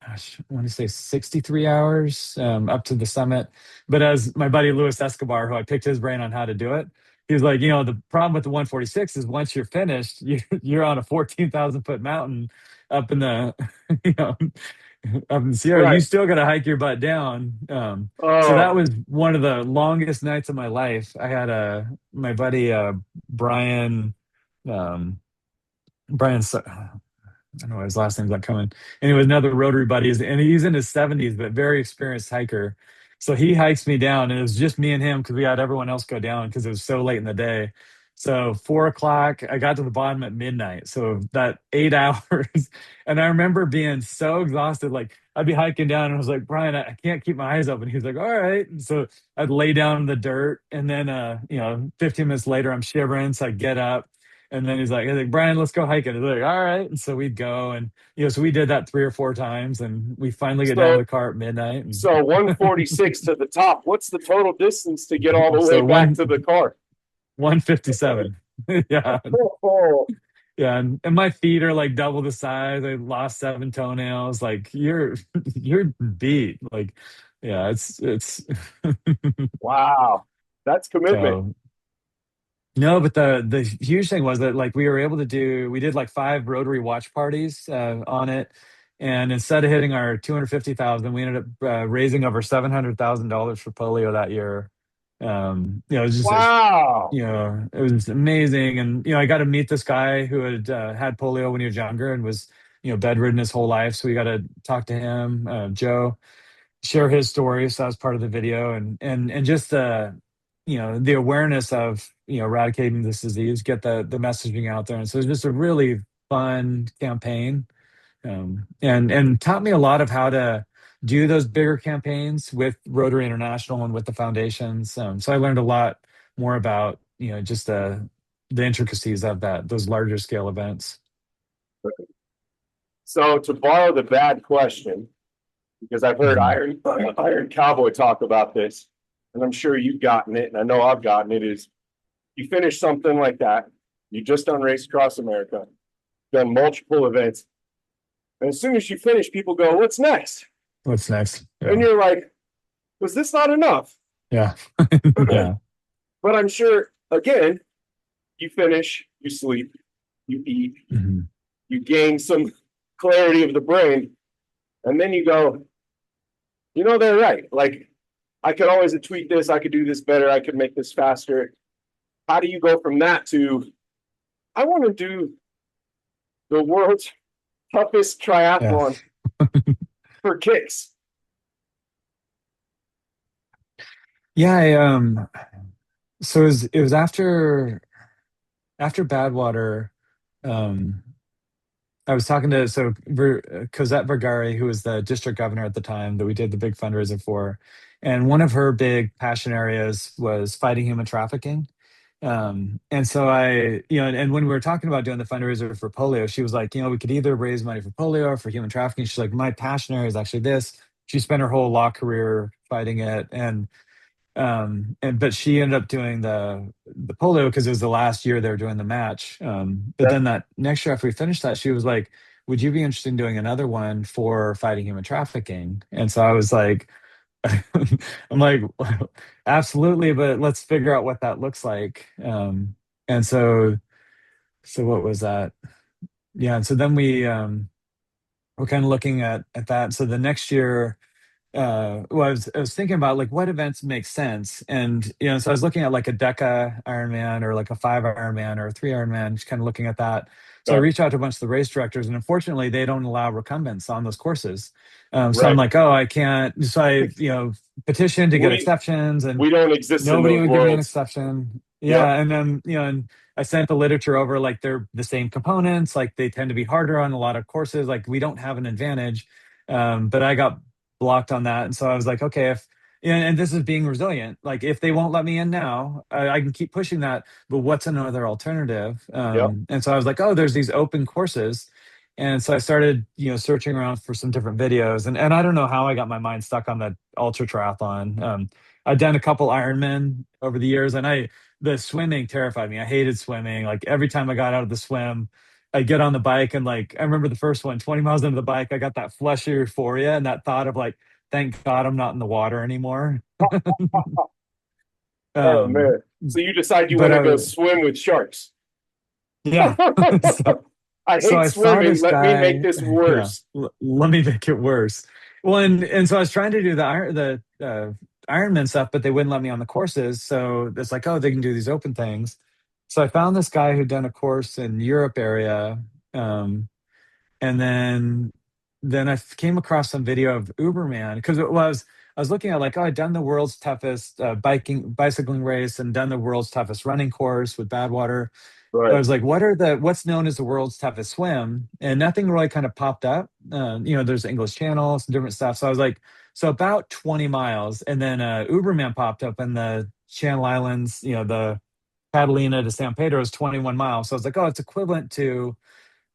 gosh, I want to say 63 hours up to the summit. But as my buddy Luis Escobar, who I picked his brain on how to do it, he was like, the problem with the 146 is once you're finished, you're on a 14,000-foot mountain up in the, you know, up in the Sierra. You Right. still got to hike your butt down. So that Oh, was one of the longest nights of my life. I had my buddy Brian, um, Brian. I don't know, his last name's not coming. And he was another Rotary buddy, and he's in his 70s, but very experienced hiker. So he hikes me down, and it was just me and him because we had everyone else go down because it was so late in the day. So 4 o'clock, I got to the bottom at midnight. So that 8 hours. And I remember being so exhausted. Like I'd be hiking down and I was like, Brian, I can't keep my eyes open. He was like, all right. And so I'd lay down in the dirt. And then, 15 minutes later, I'm shivering. So I get up. And then he's like, Brian, let's go hiking. He's like, all right. And so we'd go, and so we did that 3 or 4 times, and we finally get down to so the car at midnight. so 146 to the top. What's the total distance to get all the And way so back to the car? 157. Yeah. Oh, Yeah. And my feet are like double the size. I lost 7 toenails. Like you're beat. Like, yeah, it's wow. That's commitment. so. No, but the huge thing was that like we did like 5 Rotary watch parties on it, and instead of hitting our 250,000, we ended up raising over $700,000 for polio that year. It was just Wow. it was amazing, and I got to meet this guy who had had polio when he was younger and was bedridden his whole life, so we got to talk to him, Joe, share his story. So that was part of the video, and just the awareness of eradicating this disease, get the messaging out there. And so it's just a really fun campaign, and taught me a lot of how to do those bigger campaigns with Rotary International and with the foundations. So I learned a lot more about just the intricacies of those larger scale events. So to borrow the bad question, because I've heard Mhm. Iron Cowboy talk about this. and I'm sure you've gotten it, and I know I've gotten it, is you finish something like that, you just done Race Across America, done multiple events, and as soon as you finish, people go, "What's next?" What's next? And Yeah. you're like, "Was this not enough?" Yeah. Yeah. But I'm sure, again, you finish, you sleep, you eat, Mhm. you gain some clarity of the brain, and then you go, they're right. Like, I could always tweak this, I could do this better, I could make this faster. How do you go from that to, I want to do the world's toughest Yeah. triathlon for kicks? Yeah. So it was after Badwater. Um, I was talking to Cosette Vergari, who was the district governor at the time that we did the big fundraiser for, and one of her big passion areas was fighting human trafficking. And so and when we were talking about doing the fundraiser for polio, she was like, we could either raise money for polio or for human trafficking. She's like, my passion area is actually this. She spent her whole law career fighting it, but she ended up doing the polio because it was the last year they were doing the match. But Yeah. then that next year after we finished that, she was like, would you be interested in doing another one for fighting human trafficking? And so I was like, I'm like, absolutely, but let's figure out what that looks like. And so what was that? Yeah, and so then we're kind of looking at that. So the next year, well, I was thinking about like what events make sense, and so I was looking at like a DECA Ironman or like a 5 Ironman or a 3 Ironman, just kind of looking at that. So I Yeah. reached out to a bunch of the race directors, and unfortunately, they don't allow recumbents on those courses. So I'm Right. like, oh, I can't. So I, petitioned to get We exceptions, and we don't exist in nobody those would give me an worlds. exception. Yep. Yeah, and then and I sent the literature over. Like they're the same components. Like they tend to be harder on a lot of courses. Like we don't have an advantage. But I got blocked on that, and so I was like, okay, if and this is being resilient. Like if they won't let me in now, I can keep pushing that. But what's another alternative? Yep. And so I was like, oh, there's these open courses. And so I started, searching around for some different videos, and I don't know how I got my mind stuck on the ultra triathlon. I'd done a couple Ironman over the years, and the swimming terrified me. I hated swimming. Like every time I got out of the swim, I get on the bike and like I remember the first one, 20 miles into the bike, I got that flush of euphoria and that thought of like, thank God I'm not in the water anymore. Oh um, man. So you decide you but want to go swim with sharks. yeah. so, I so hate I saw swimming. this Let me make guy. this Yeah, worse. let me make it worse. Well, and so I was trying to do the Ironman stuff, but they wouldn't let me on the courses. So it's like, oh, they can do these open things. So I found this guy who'd done a course in Europe area. Um, and then came across some video of Uberman because I was looking at like, oh, I'd done the world's toughest bicycling race and done the world's toughest running course with Badwater. I Right. was like, what's known as the world's toughest swim? And nothing really kind of popped up. There's English channels and different stuff. So I was like, so about 20 miles, and then Uberman popped up in the Channel Islands. The Catalina to San Pedro is 21 miles. So I was like, oh, it's equivalent to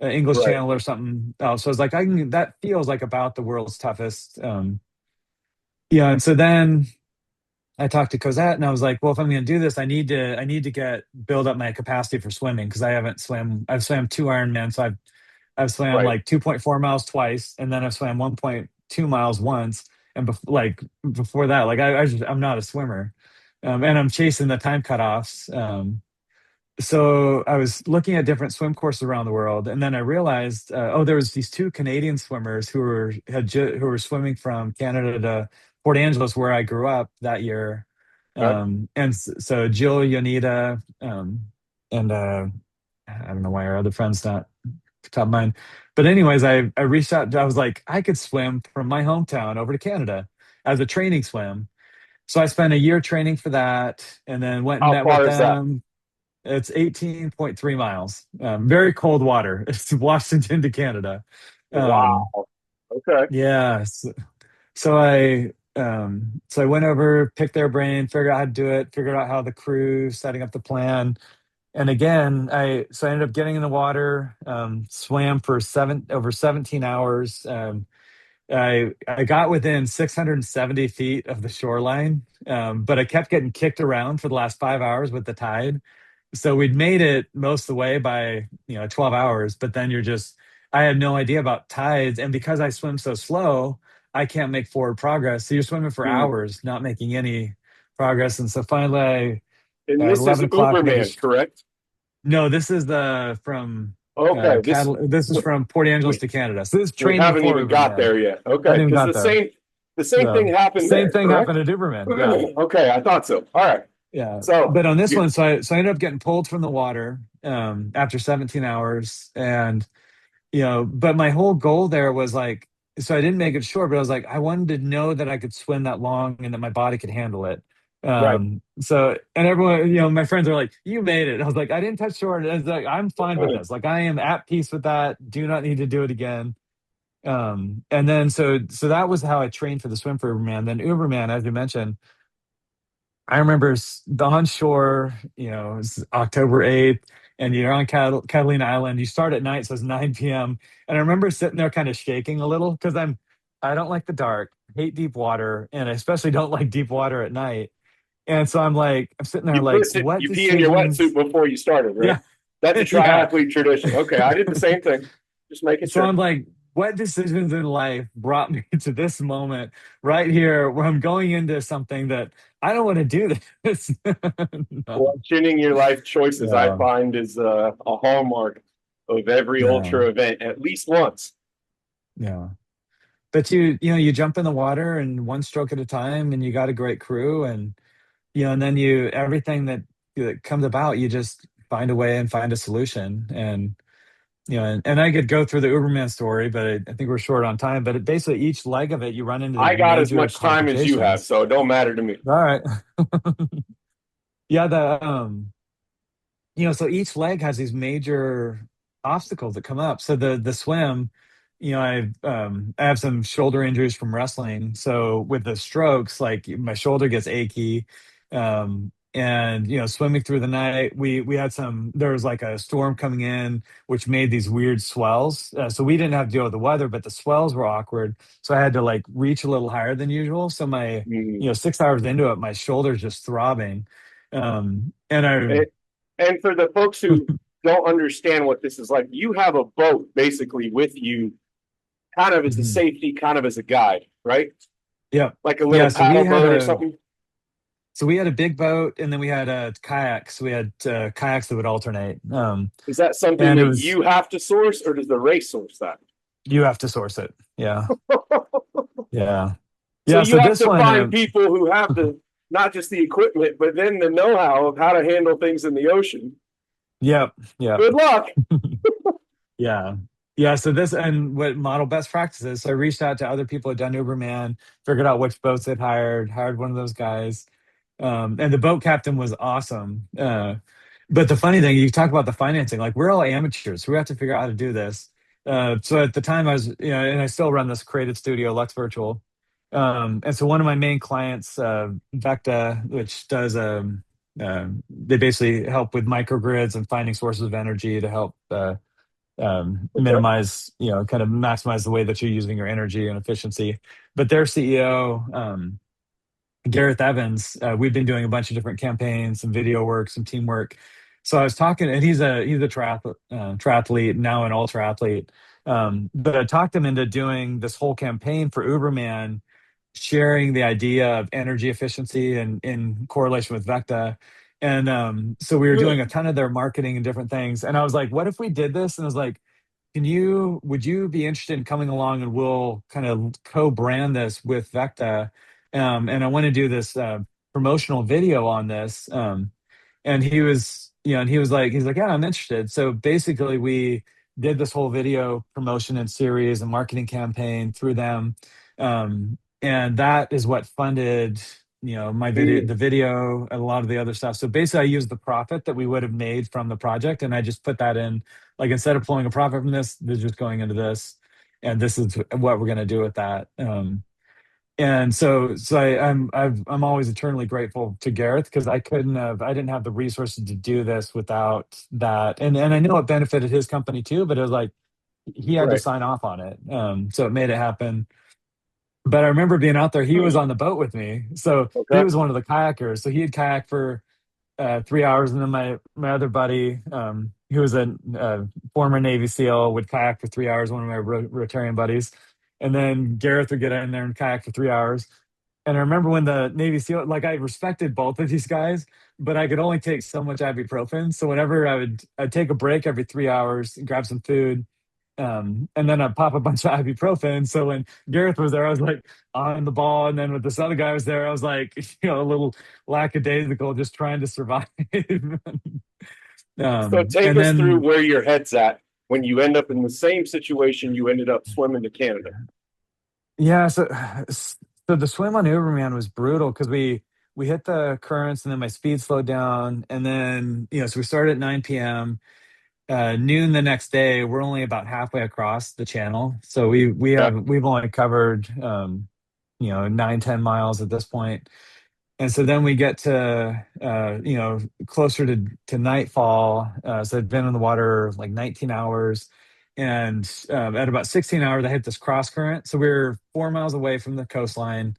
English Right. Channel or something else. So I was like, that feels like about the world's toughest. Yeah, and so then I talked to Cosette and I was like, well, if I'm going to do this, I need to build up my capacity for swimming because I haven't swam. I've swam 2 Ironman, so I've swam Right. like 2.4 miles twice, and then I've swam 1.2 miles once. And before that, like I'm not a swimmer, and I'm chasing the time cutoffs. So I was looking at different swim courses around the world, and then I realized, there was these two Canadian swimmers who were swimming from Canada to Port Angeles, where I grew up that year. Okay. So Jill, Yonita, and I don't know why our other friend's not top of mind, but anyways, I reached out. I was like, I could swim from my hometown over to Canada as a training swim. So I spent a year training for that, and then went and How met with far is that? them. It's 18.3 miles. Very cold water. It's Washington to Canada. Um, Wow. Okay. yeah. So I went over, picked their brain, figured out how to do it, figured out how the crew setting up the plan. And again, I ended up getting in the water, swam for over 17 hours. I got within 670 feet of the shoreline, but I kept getting kicked around for the last 5 hours with the tide. So we'd made it most of the way by 12 hours, but then I had no idea about tides, and because I swim so slow, I can't make forward progress. So you're swimming for Mm. hours, not making any progress. And so finally, And at this is 11 o'clock, I Uberman, just correct? no. This is the from Okay, This is from Port Angeles we to Canada. So this is we train haven't before even got Uberman. there yet. I Okay, haven't even because got there. the same thing So happened same there, thing correct? happened at Uberman. Yeah. Okay, I thought so. All right. Yeah. So But on this you one, so I ended up getting pulled from the water after 17 hours. And, but my whole goal there was like, so I didn't make it short, but I was like, I wanted to know that I could swim that long and that my body could handle it. right. So, and everyone, my friends are like, you made it. I was like, I didn't touch shore. And I was like, I'm fine with this. Like, I am at peace with that. Do not need to do it again. And then, so that was how I trained for the swim for Uberman. Then Uberman, as you mentioned, I remember the onshore, it's October 8th, and you're on Catalina Island. You start at night, so it's 9 p.m. And I remember sitting there kind of shaking a little because I don't like the dark, hate deep water, and I especially don't like deep water at night. And so I'm sitting there You like, pissed it, what you pee in your wetsuit decisions? before you started, right? Yeah, That's a yeah. triathlete tradition. Okay, I did the same thing. Just making So sure. I'm like, what decisions in life brought me to this moment right here where I'm going into something that I don't want to do this? No. Questioning your life choices, I Yeah. find, is a hallmark of every Yeah. ultra event at least once. Yeah. But you jump in the water and one stroke at a time and you got a great crew and and then everything that comes about, you just find a way and find a solution. And and I could go through the Uberman story, but I think we're short on time. But basically each leg of it, you run into I these got as major much time as you have, complications. so it don't matter to me. All right. Yeah, so each leg has these major obstacles that come up. So the swim, I have some shoulder injuries from wrestling. So with the strokes, like my shoulder gets achy. And swimming through the night, we had there was like a storm coming in, which made these weird swells. So we didn't have to deal with the weather, but the swells were awkward. So I had to like reach a little higher than usual. So my, Mm. 6 hours into it, my shoulder's just throbbing. And I And, and for the folks who don't understand what this is like, you have a boat basically with you, kind of as a Mhm. safety, kind of as a guide, right? Yeah. Like a Yeah. little paddle boat or something. So we had a big boat and then we had kayaks. We had kayaks that would alternate. Is that something And it that was, you have to source, or does the race source that? you have to source it. Yeah. Yeah. So Yeah. you So have this to one, find people who have the not just the equipment, but then the know-how of how to handle things in the ocean. yep. Yep. Good luck. Yeah. Yeah. So this and what model best practices. So I reached out to other people who had done Uberman, figured out which boats they'd hired one of those guys. And the boat captain was awesome. But the funny thing, you talk about the financing, like we're all amateurs, so we have to figure out how to do this. So at the time I was, and I still run this creative studio, Lux Virtual. And so one of my main clients, Vecta, which does, they basically help with microgrids and finding sources of energy to help Okay. minimize, kind of maximize the way that you're using your energy and efficiency. But their CEO, Gareth Evans, we've been doing a bunch of different campaigns, some video work, some teamwork. So I was talking, and he's a triathlete, now an ultra athlete. But I talked him into doing this whole campaign for Uberman, sharing the idea of energy efficiency and in correlation with Vecta. And so we were doing a ton of their marketing and different things. And I was like, what if we did this? And I was like, would you be interested in coming along and we'll kind of co-brand this with Vecta? And I want to do this promotional video on this. And he's like, yeah, I'm interested. So basically we did this whole video promotion and series and marketing campaign through them. And that is what funded, my video, the video, and a lot of the other stuff. So basically I used the profit that we would have made from the project. And I just put that in, like, instead of pulling a profit from this is just going into this. And this is what we're going to do with that. And so I'm always eternally grateful to Gareth because I didn't have the resources to do this without that. And I know it benefited his company too, but it was like he had to Right. sign off on it. So it made it happen. But I remember being out there. He was on the boat with me, so he Okay. was one of the kayakers. So he had kayaked for 3 hours, and then my other buddy, who was a former Navy SEAL, would kayak for 3 hours. One of my Rotarian buddies, and then Gareth would get in there and kayak for 3 hours. And I remember when the Navy SEAL, like I respected both of these guys, but I could only take so much ibuprofen. So whenever I'd take a break every 3 hours, and grab some food, and then I'd pop a bunch of ibuprofen. So when Gareth was there, I was like on the ball, and then with this other guy was there, I was like, a little lackadaisical, just trying to survive. So take And us through then where your head's at when you end up in the same situation you ended up swimming to Canada. yeah, so the swim on Uberman was brutal because we hit the currents, and then my speed slowed down, and then so we started at 9 p.m. Noon the next day. We're only about halfway across the channel, so Yeah. we've only covered 9-10 miles at this point. And so then we get to closer to nightfall. So I'd been in the water like 19 hours, and at about 16 hours I hit this cross current. So we were 4 miles away from the coastline,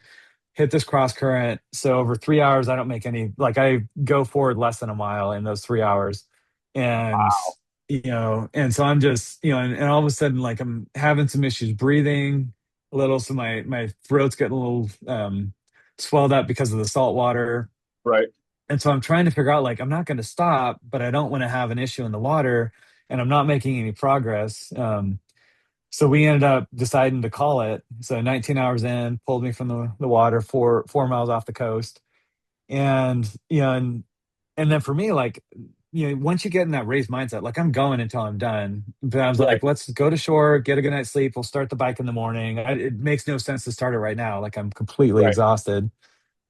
hit this cross current. So over 3 hours, I don't make any, like I go forward less than a mile in those 3 hours. And, and so I'm just, and all of a sudden, like I'm having some issues breathing a little. So my throat's getting a little swelled up because of the salt water. Right. And so I'm trying to figure out, like, I'm not going to stop, but I don't want to have an issue in the water, and I'm not making any progress. So we ended up deciding to call it. So 19 hours in, pulled me from the water 4 miles off the coast. And, and then for me, like, once you get in that raised mindset, like I'm going until I'm done. But I was Right. like, let's go to shore, get a good night's sleep. We'll start the bike in the morning. It makes no sense to start it right now. Like I'm completely Right. exhausted.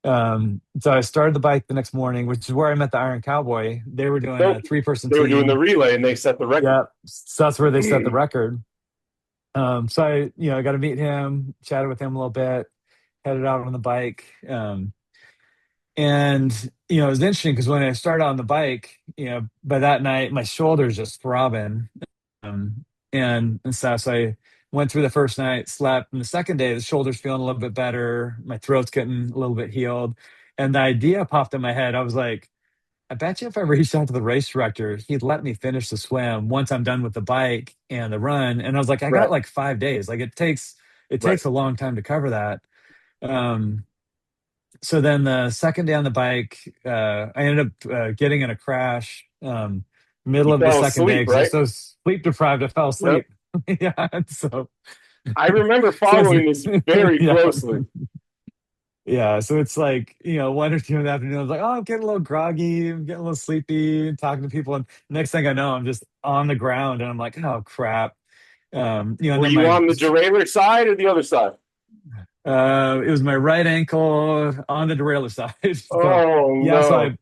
So I started the bike the next morning, which is where I met the Iron Cowboy. They were doing So a three-person they were doing the team. relay and they set the record. Yeah, so that's where they set the record. So I got to meet him, chatted with him a little bit, headed out on the bike. And it was interesting because when I started on the bike, by that night my shoulders just throbbing, um, and stuff. So I went through the first night, slept, and the second day the shoulders feeling a little bit better, my throat's getting a little bit healed, and the idea popped in my head. I was like, I bet you if I reached out to the race director, he'd let me finish the swim once I'm done with the bike and the run. And I was like, I got Right. like 5 days. Like it Right. takes a long time to cover that. Um, so then the second day on the bike, I ended up getting in a crash, middle You of the fell second day asleep, because I was right? so sleep deprived. I fell Yep. asleep. Yeah. And I remember so it's, following this very yeah. closely. Yeah, so it's like, 1 or 2 in the afternoon. I was like, oh, I'm getting a little groggy, I'm getting a little sleepy, talking to people, and next thing I know, I'm just on the ground, and I'm like, oh crap. And Were then you on the derailleur side or the other side? it was my right ankle on the derailleur side. So Oh yeah, no.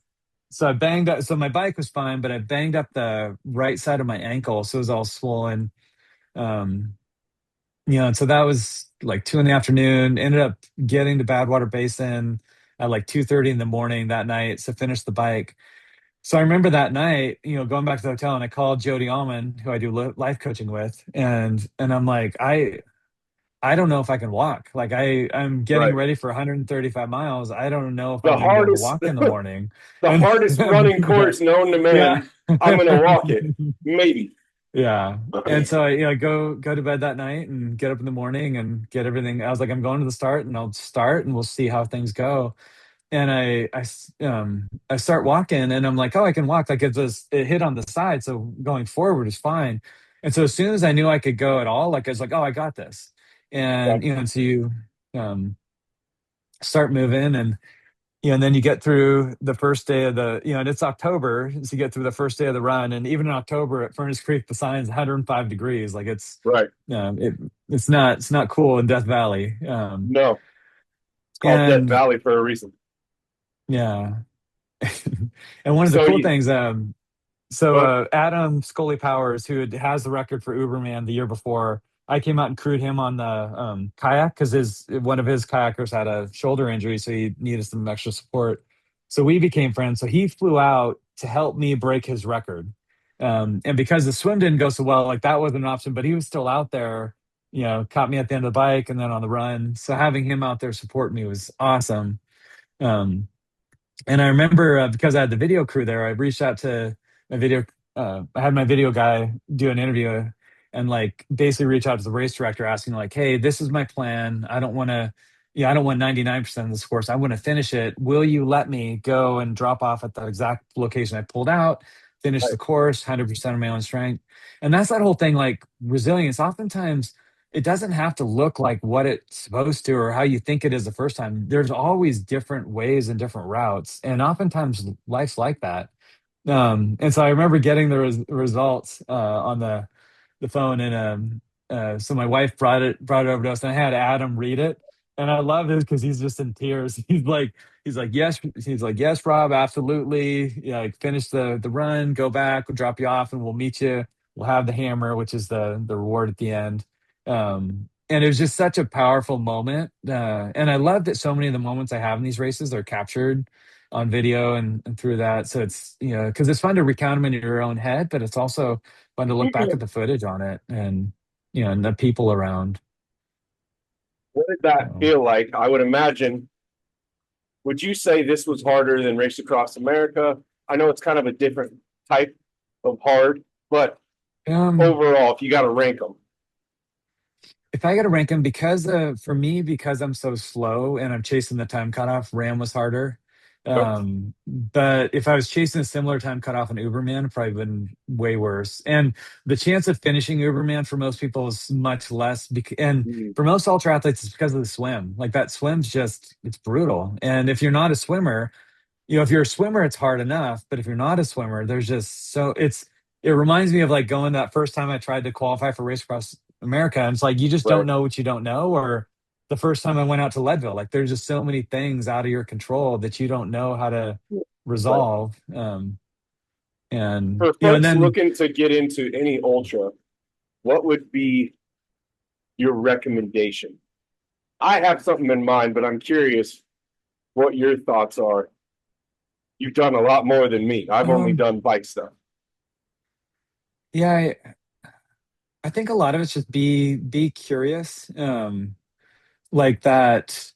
so I banged up. So my bike was fine, but I banged up the right side of my ankle, so it was all swollen. Um, and so that was like 2 in the afternoon. Ended up getting to Badwater Basin at like 2:30 in the morning that night to finish the bike. So I remember that night, going back to the hotel, and I called Jody Alman, who I do life coaching with, and I'm like, I don't know if I can walk. Like I'm getting Right. ready for 135 miles. I don't know if I'm The going to be able to hardest walk in the morning. the And hardest running yeah, course known to yeah. man. I'm gonna walk it. Maybe. Yeah. And so I, go to bed that night and get up in the morning and get everything. I was like, I'm going to the start, and I'll start and we'll see how things go. And I start walking, and I'm like, oh, I can walk. Like it hit on the side. So going forward is fine. And so as soon as I knew I could go at all, like I was like, oh, I got this. Yeah. And so you um, start moving, and then you get through the first day of and it's October, so you get through the first day of the run, and even in October at Furnace Creek, the sign's 105 degrees. Like Right. it's not cool in Death Valley. No. It's called Death And Valley for a reason. yeah, and one of the So cool you things, so but Adam Scully Powers, who has the record for Uberman the year before, I came out and crewed him on the kayak because his one of his kayakers had a shoulder injury, so he needed some extra support. So we became friends. So he flew out to help me break his record, and because the swim didn't go so well, like that wasn't an option. But he was still out there, caught me at the end of the bike and then on the run. So having him out there support me was awesome. Um, and I remember because I had the video crew there, I reached out to my video. I had my video guy do an interview and like basically reach out to the race director asking like, "Hey, this is my plan. I don't want to, I don't want 99% of this course. I want to finish it. Will you let me go and drop off at the exact location I pulled out, finish Right. the course, 100% of my own strength?" And that's that whole thing, like resilience. Oftentimes it doesn't have to look like what it's supposed to or how you think it is the first time. There's always different ways and different routes. And oftentimes life's like that. And so I remember getting the results on the phone, and so my wife brought it over to us, and I had Adam read it, and I love it because he's just in tears. He's like, yes, Rob, absolutely. Yeah, like finish the run, go back, we'll drop you off, and we'll meet you. We'll have the hammer, which is the reward at the end. And it was just such a powerful moment, and I love that so many of the moments I have in these races are captured on video and through that. So it's, because it's fun to recount them in your own head, but it's also fun to look back at the footage on it and the people around. What did that So, feel like? I would imagine, would you say this was harder than Race Across America? I know it's kind of a different type of hard, but um, overall, if you got to rank them, if I got to rank them, because for me, because I'm so slow and I'm chasing the time cutoff, Ram was harder. But if I was chasing a similar time cutoff in Uberman, it probably been way worse. And the chance of finishing Uberman for most people is much less. And for most ultra athletes, it's because of the swim. Like that swim's just, it's brutal. And if you're not a swimmer, if you're a swimmer, it's hard enough. But if you're not a swimmer, there's just it reminds me of like going that first time I tried to qualify for Race Across America. And it's like, you just right? don't know what you don't know. Or the first time I went out to Leadville, like there's just so many things out of your control that you don't know how to Right. resolve. And, For and folks then, looking to get into any ultra, what would be your recommendation? I have something in mind, but I'm curious what your thoughts are. You've done a lot more than me. I've only um, done bike stuff. yeah, I think a lot of it's just be curious. Like that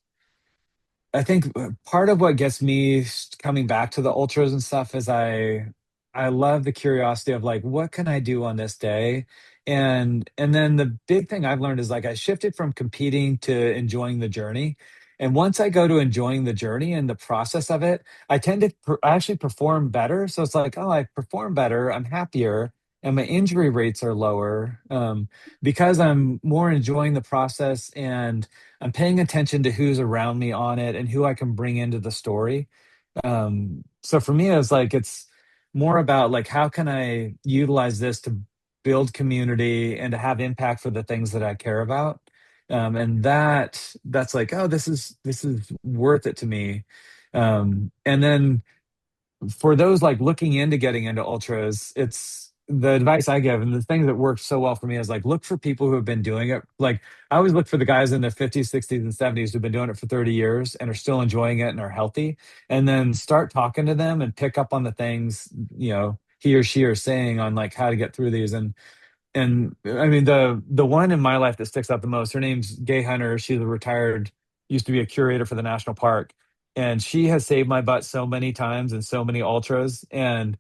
I think part of what gets me coming back to the ultras and stuff is I love the curiosity of like, what can I do on this day? And then the big thing I've learned is like I shifted from competing to enjoying the journey. And once I go to enjoying the journey and the process of it, I tend to actually perform better. So it's like, oh, I perform better, I'm happier, and my injury rates are lower, because I'm more enjoying the process, and I'm paying attention to who's around me on it and who I can bring into the story. So for me, it's more about like how can I utilize this to build community and to have impact for the things that I care about. And that's like, oh, this is worth it to me. And then for those like looking into getting into ultras, it's the advice I give, and the thing that works so well for me is like look for people who have been doing it. Like I always look for the guys in their 50s, 60s, and 70s who've been doing it for 30 years and are still enjoying it and are healthy. And then start talking to them and pick up on the things, he or she are saying on like how to get through these. And I mean the one in my life that sticks out the most, her name's Gay Hunter. She's a retired, used to be a curator for the national park. And she has saved my butt so many times and so many ultras. And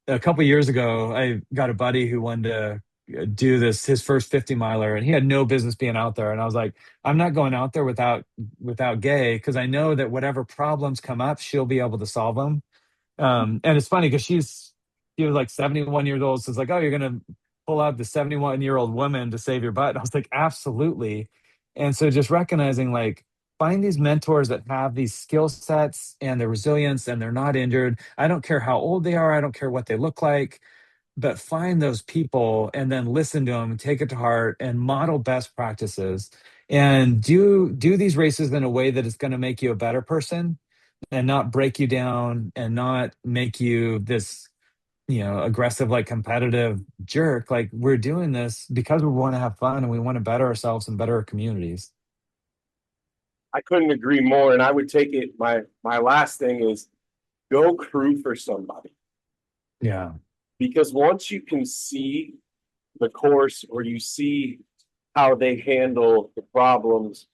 a couple years ago, I got a buddy who wanted to do this, his first 50 miler, and he had no business being out there. And I was like, I'm not going out there without Gay, because I know that whatever problems come up, she'll be able to solve them. And it's funny because she was like 71 years old. So it's like, oh, you're gonna pull out the 71-year-old woman to save your butt. And I was like, absolutely. And so just recognizing like find these mentors that have these skill sets and the resilience and they're not injured. I don't care how old they are, I don't care what they look like, but find those people and then listen to them, take it to heart, and model best practices. And do these races in a way that is going to make you a better person and not break you down and not make you this aggressive, like competitive jerk. Like we're doing this because we want to have fun and we want to better ourselves and better our communities. I couldn't agree more. And I would take it. My last thing is go crew for somebody, Yeah. because once you can see the course or you see how they handle the problems,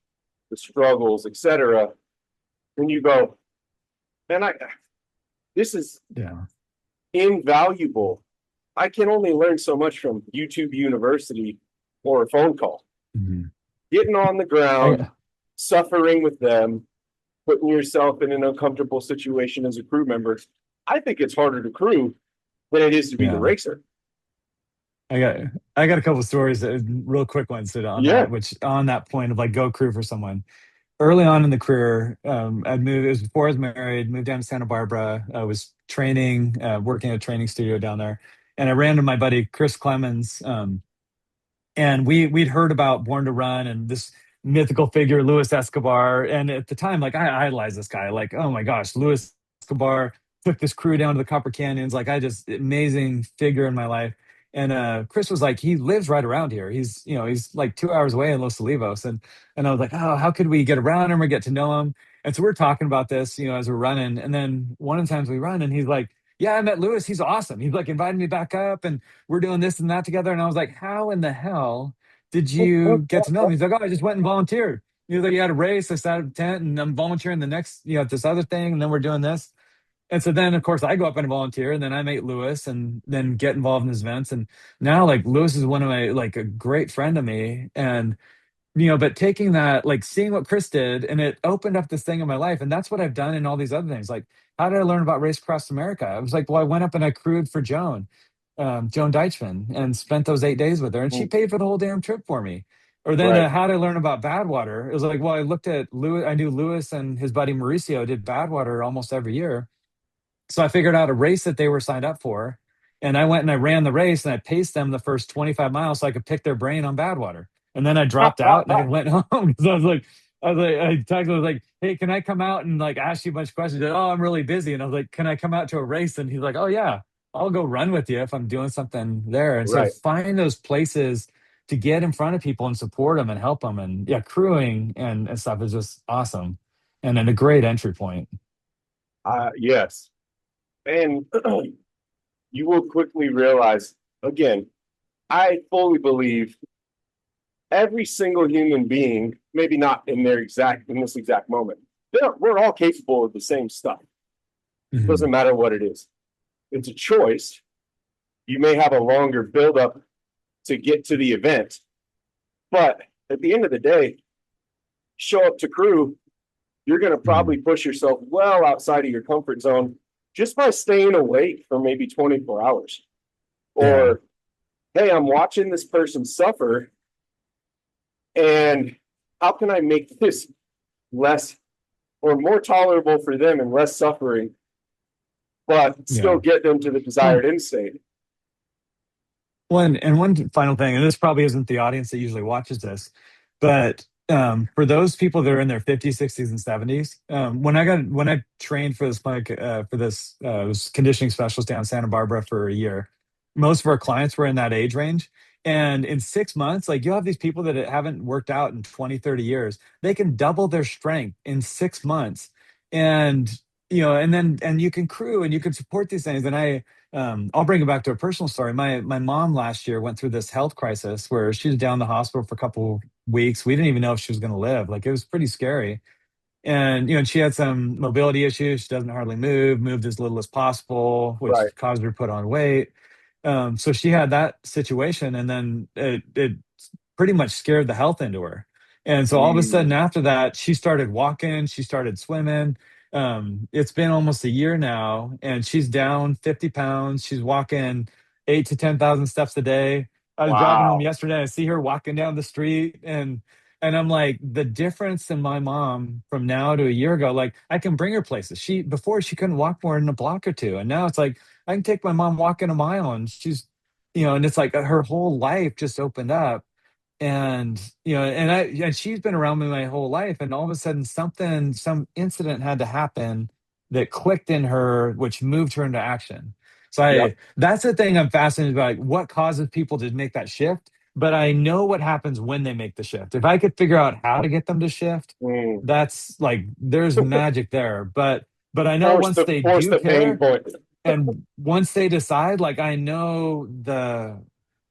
the struggles, etc. And you go, man, this is Yeah. invaluable. I can only learn so much from YouTube University or a phone call. Mhm. Getting on the ground, I, suffering with them, putting yourself in an uncomfortable situation as a crew member. I think it's harder to crew than it is to be the yeah. racer. I got I got a couple stories, real quick ones on Yeah. that, which on that point of like go crew for someone. Early on in the career, I'd moved. It was before I was married. Moved down to Santa Barbara. I was training, working at a training studio down there, and I ran into my buddy Chris Clemens. And we'd heard about Born to Run and this mythical figure Luis Escobar. And at the time, like I idolized this guy. Like, oh my gosh, Luis Escobar took this crew down to the Copper Canyons. Like, I just amazing figure in my life. And Chris was like, he lives right around here. He's like 2 hours away in Los Olivos. And I was like, oh, how could we get around him or get to know him? And so we're talking about this, as we're running. And then one of the times we run, and he's like, yeah, I met Lewis. He's awesome. He's like invited me back up, and we're doing this and that together. And I was like, how in the hell did you get to know him? He's like, oh, I just went and volunteered. He was like, you had a race. I sat at the tent and I'm volunteering the next, at this other thing. And then we're doing this. And so then, of course, I go up and volunteer, and then I meet Lewis and then get involved in his events. And now, like, Lewis is one of my, like, a great friend of me. And but taking that, like seeing what Chris did, and it opened up this thing in my life. And that's what I've done in all these other things. Like, how did I learn about Race Across America? I was like, well, I went up and I crewed for Joan Deichman, and spent those 8 days with her, and she paid for the whole damn trip for me. Or then, Right. how did I learn about Badwater? It was like, well, I looked at Lewis. I knew Lewis and his buddy Mauricio did Badwater almost every year. So I figured out a race that they were signed up for. And I went and I ran the race, and I paced them the first 25 miles so I could pick their brain on Badwater. And then I dropped out and I went home because I texted, I was like, hey, can I come out and like ask you a bunch of questions? He said, oh, I'm really busy. And I was like, can I come out to a race? And he's like, oh, yeah, I'll go run with you if I'm doing something there. And so Right. find those places to get in front of people and support them and help them. And yeah, crewing and stuff is just awesome. And then a great entry point. Yes. And you will quickly realize, again, I fully believe every single human being, maybe not in this exact moment, we're all capable of the same stuff. Mhm. Doesn't matter what it is. It's a choice. You may have a longer buildup to get to the event, but at the end of the day, show up to crew, you're going to Mhm. probably push yourself well outside of your comfort zone just by staying awake for maybe 24 hours. Yeah. Or, hey, I'm watching this person suffer, and how can I make this less or more tolerable for them and less suffering, but still Yeah. get them to the Well, desired end state? one final thing, and this probably isn't the audience that usually watches this, but for those people that are in their 50s, 60s, and 70s, when I trained for this clinic, I was conditioning specialist down in Santa Barbara for a year. Most of our clients were in that age range. And in 6 months, like, you'll have these people that haven't worked out in 20, 30 years. They can double their strength in 6 months. And, and you can crew and you can support these things. And I'll bring it back to a personal story. My mom last year went through this health crisis where she was down in the hospital for a couple weeks. We didn't even know if she was going to live. Like, it was pretty scary. And and she had some mobility issues. She doesn't hardly move, moved as little as possible, Right. which caused her to put on weight. So she had that situation, and then it pretty much scared the health into her. And so all of a sudden Mm, after that, she started walking, she started swimming. It's been almost a year now, and she's down 50 pounds. She's walking 8 to 10,000 steps a day. I was driving home wow. yesterday. I see her walking down the street, and I'm like, the difference in my mom from now to a year ago, like, I can bring her places. Before she couldn't walk more than a block or two. And now it's like I can take my mom walking a mile, and and it's like her whole life just opened up. And and she's been around me my whole life, and all of a sudden some incident had to happen that clicked in her, which moved her into action. So Yep. that's the thing I'm fascinated by, like, what causes people to make that shift. But I know what happens when they make the shift. If I could figure out how to get them to shift, Mm. that's like, there's magic there. But I know Force once the they force do the pain care, point. and once they decide, like, I know the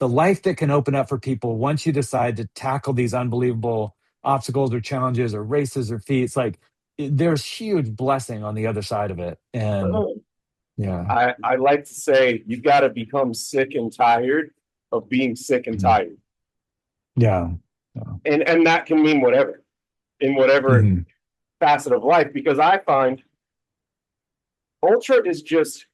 the life that can open up for people once you decide to tackle these unbelievable obstacles or challenges or races or feats. Like there's huge blessing on the other side of it. And yeah, I like to say you got to become sick and tired of being sick and mhm, tired, yeah, yeah, and that can mean whatever in whatever mhm, facet of life. Because I find ultra is just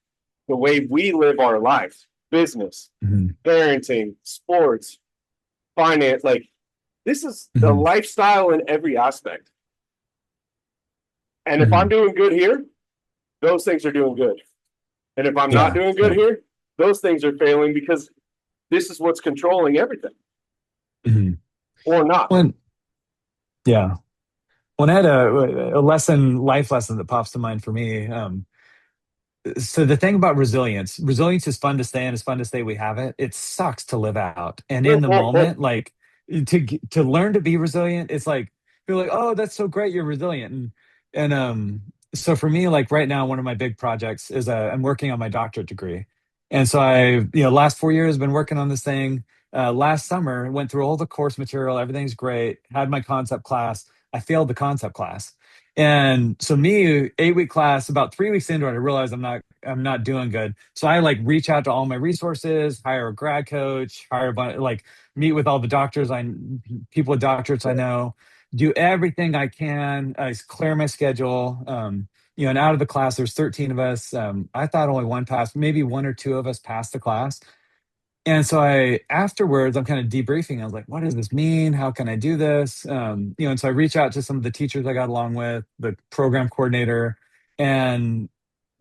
the way we live our lives, business, mhm, parenting, sports, finance. Like this is the mhm, lifestyle in every aspect. And if I'm mhm. doing good here, those things are doing good. And if I'm not Yeah, doing good yeah. here, those things are failing because this is what's controlling everything Mhm. or not. When yeah, when I had a lesson, life lesson that pops to mind for me. So the thing about resilience is fun to stay and it's fun to say we have it. It sucks to live out. And in the moment, like to learn to be resilient, it's like feel like, oh, that's so great, you're resilient. And so for me, like right now, one of my big projects is I'm working on my doctorate degree. And so last 4 years been working on this thing. Last summer, went through all the course material, everything's great, had my concept class. I failed the concept class. And so me, 8 week class, about 3 weeks into it, I realized I'm not doing good. So I like reach out to all my resources, hire a grad coach, hire a bunch, like meet with all the people with doctorates I know, do everything I can. I clear my schedule. And out of the class, there's 13 of us. I thought only one passed, maybe one or two of us passed the class. And so afterwards, I'm kind of debriefing. I was like, what does this mean? How can I do this? And so I reach out to some of the teachers I got along with, the program coordinator. And,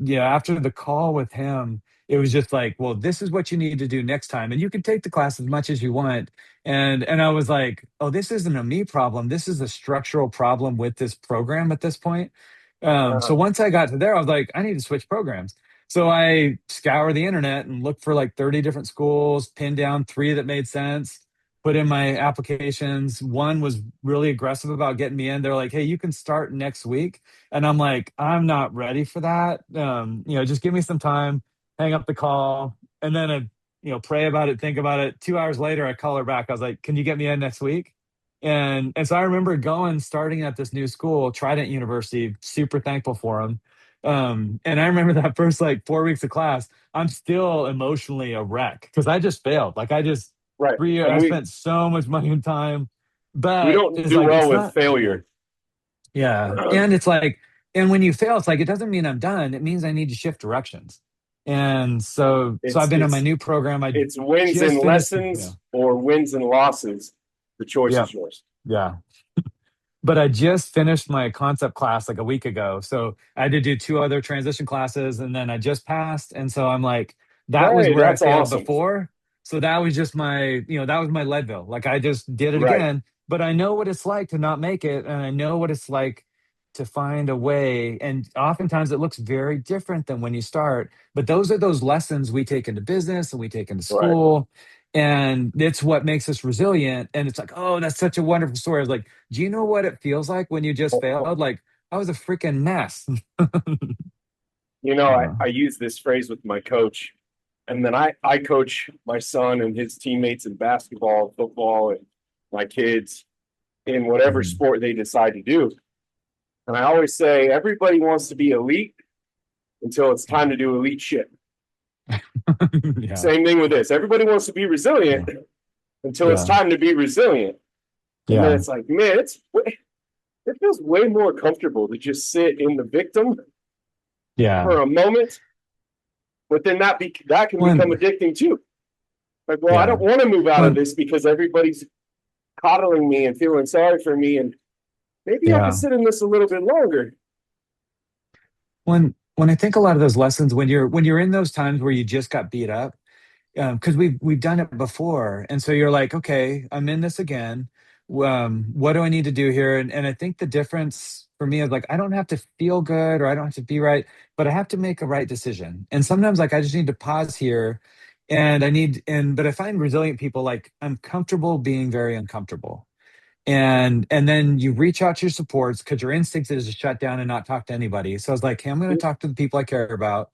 after the call with him, it was just like, well, this is what you need to do next time. And you can take the class as much as you want. And I was like, oh, this isn't a me problem. This is a structural problem with this program at this point. So once I got to there, I was like, I need to switch programs. So I scour the internet and look for like 30 different schools, pin down three that made sense, put in my applications. One was really aggressive about getting me in. They're like, hey, you can start next week. And I'm like, I'm not ready for that. Just give me some time, hang up the call. And then pray about it, think about it. 2 hours later, I call her back. I was like, can you get me in next week? And so I remember starting at this new school, Trident University, super thankful for them. And I remember that first like 4 weeks of class, I'm still emotionally a wreck because I just failed. Like I just Right. 3 years, And I we spent so much money and time, we but don't it's do like well it's with not. Yeah, failure. yeah, and it's like, and when you fail, it's like it doesn't mean I'm done. It means I need to shift directions. And so I've It's been in my it's new program. I it's wins and just finished. Yeah, lessons or wins and losses. The choice yeah, is yours. yeah. But I just finished my concept class like a week ago. So I had to do two other transition classes and then I just passed. And so I'm like, that was Hey, where I that's failed awesome. before. So that was just that was my Leadville. Like I just did it Right. again. But I know what it's like to not make it. And I know what it's like to find a way. And oftentimes it looks very different than when you start. But those are those lessons we take into business and we take into Right. school. And it's what makes us resilient. And it's like, oh, that's such a wonderful story. I was like, do you know what it feels like when you just failed? Like, I was a freaking mess. I, Yeah. I use this phrase with my coach, and then I coach my son and his teammates in basketball, football, and my kids in whatever Mhm. sport they decide to do. And I always say everybody wants to be elite until it's time Yeah. to do elite shit. Yeah. Same thing with this. Everybody wants to be resilient Yeah. until it's Yeah. time to be resilient. And then Yeah. it's like, man, it feels way more comfortable to just sit in the victim Yeah. for a moment, but then that can become When, addicting too. Like, well, I don't yeah. want to move out of When, this because everybody's coddling me and feeling sorry for me, and maybe I could yeah. sit in this a little bit longer. When I think a lot of those lessons, when you're in those times where you just got beat up, because we've done it before, and so you're like, okay, I'm in this again. What do I need to do here? And I think the difference for me is like I don't have to feel good or I don't have to be right, but I have to make a right decision. And sometimes like I just need to pause here, and but I find resilient people like I'm comfortable being very uncomfortable. And then you reach out to your supports because your instinct is to shut down and not talk to anybody. So I was like, hey, I'm going to talk to the people I care about.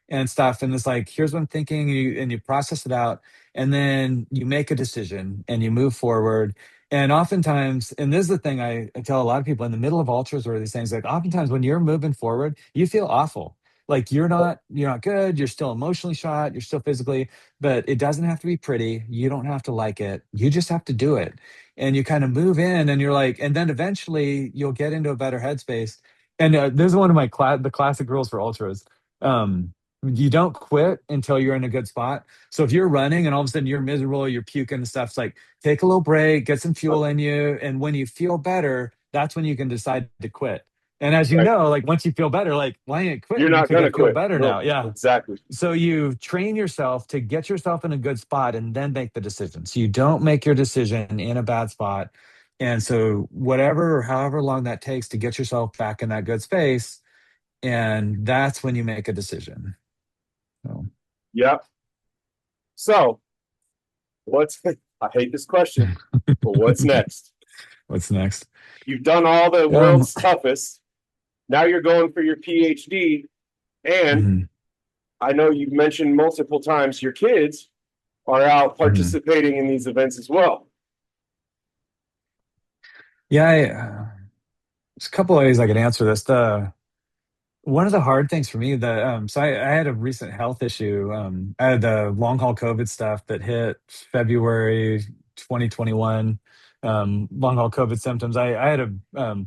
and stuff. And it's like, here's what I'm thinking, and you process it out, and then you make a decision and you move forward. And oftentimes, and this is the thing I tell a lot of people in the middle of ultras or these things, like oftentimes when you're moving forward, you feel awful. Like you're not good, you're still emotionally shot, you're still physically, but it doesn't have to be pretty. You don't have to like it. You just have to do it. And you kind of move in and you're like, and then eventually you'll get into a better headspace. And this is one of my the classic rules for ultras. You don't quit until you're in a good spot. So if you're running and all of a sudden you're miserable, you're puking and stuff, it's like take a little break, get some fuel in you. And when you feel better, that's when you can decide to quit. And as you Right. know, like once you feel better, like why ain't You're quitting? not Because I gonna feel quit. better now. No, Yeah. exactly. So you train yourself to get yourself in a good spot and then make the decision. So you don't make your decision in a bad spot. And so whatever or however long that takes to get yourself back in that good space, and that's when you make a decision. So Yeah. So what's I hate this question, but what's next? what's next? You've done all the Um, world's toughest. Now you're going for your PhD. And mhm, I know you've mentioned multiple times your kids are out mhm. participating in these events as well. Yeah, there's a couple of ways I could answer this. The One of the hard things for me, I had a recent health issue. I had the long haul COVID stuff that hit February 2021. Long haul COVID symptoms. I had a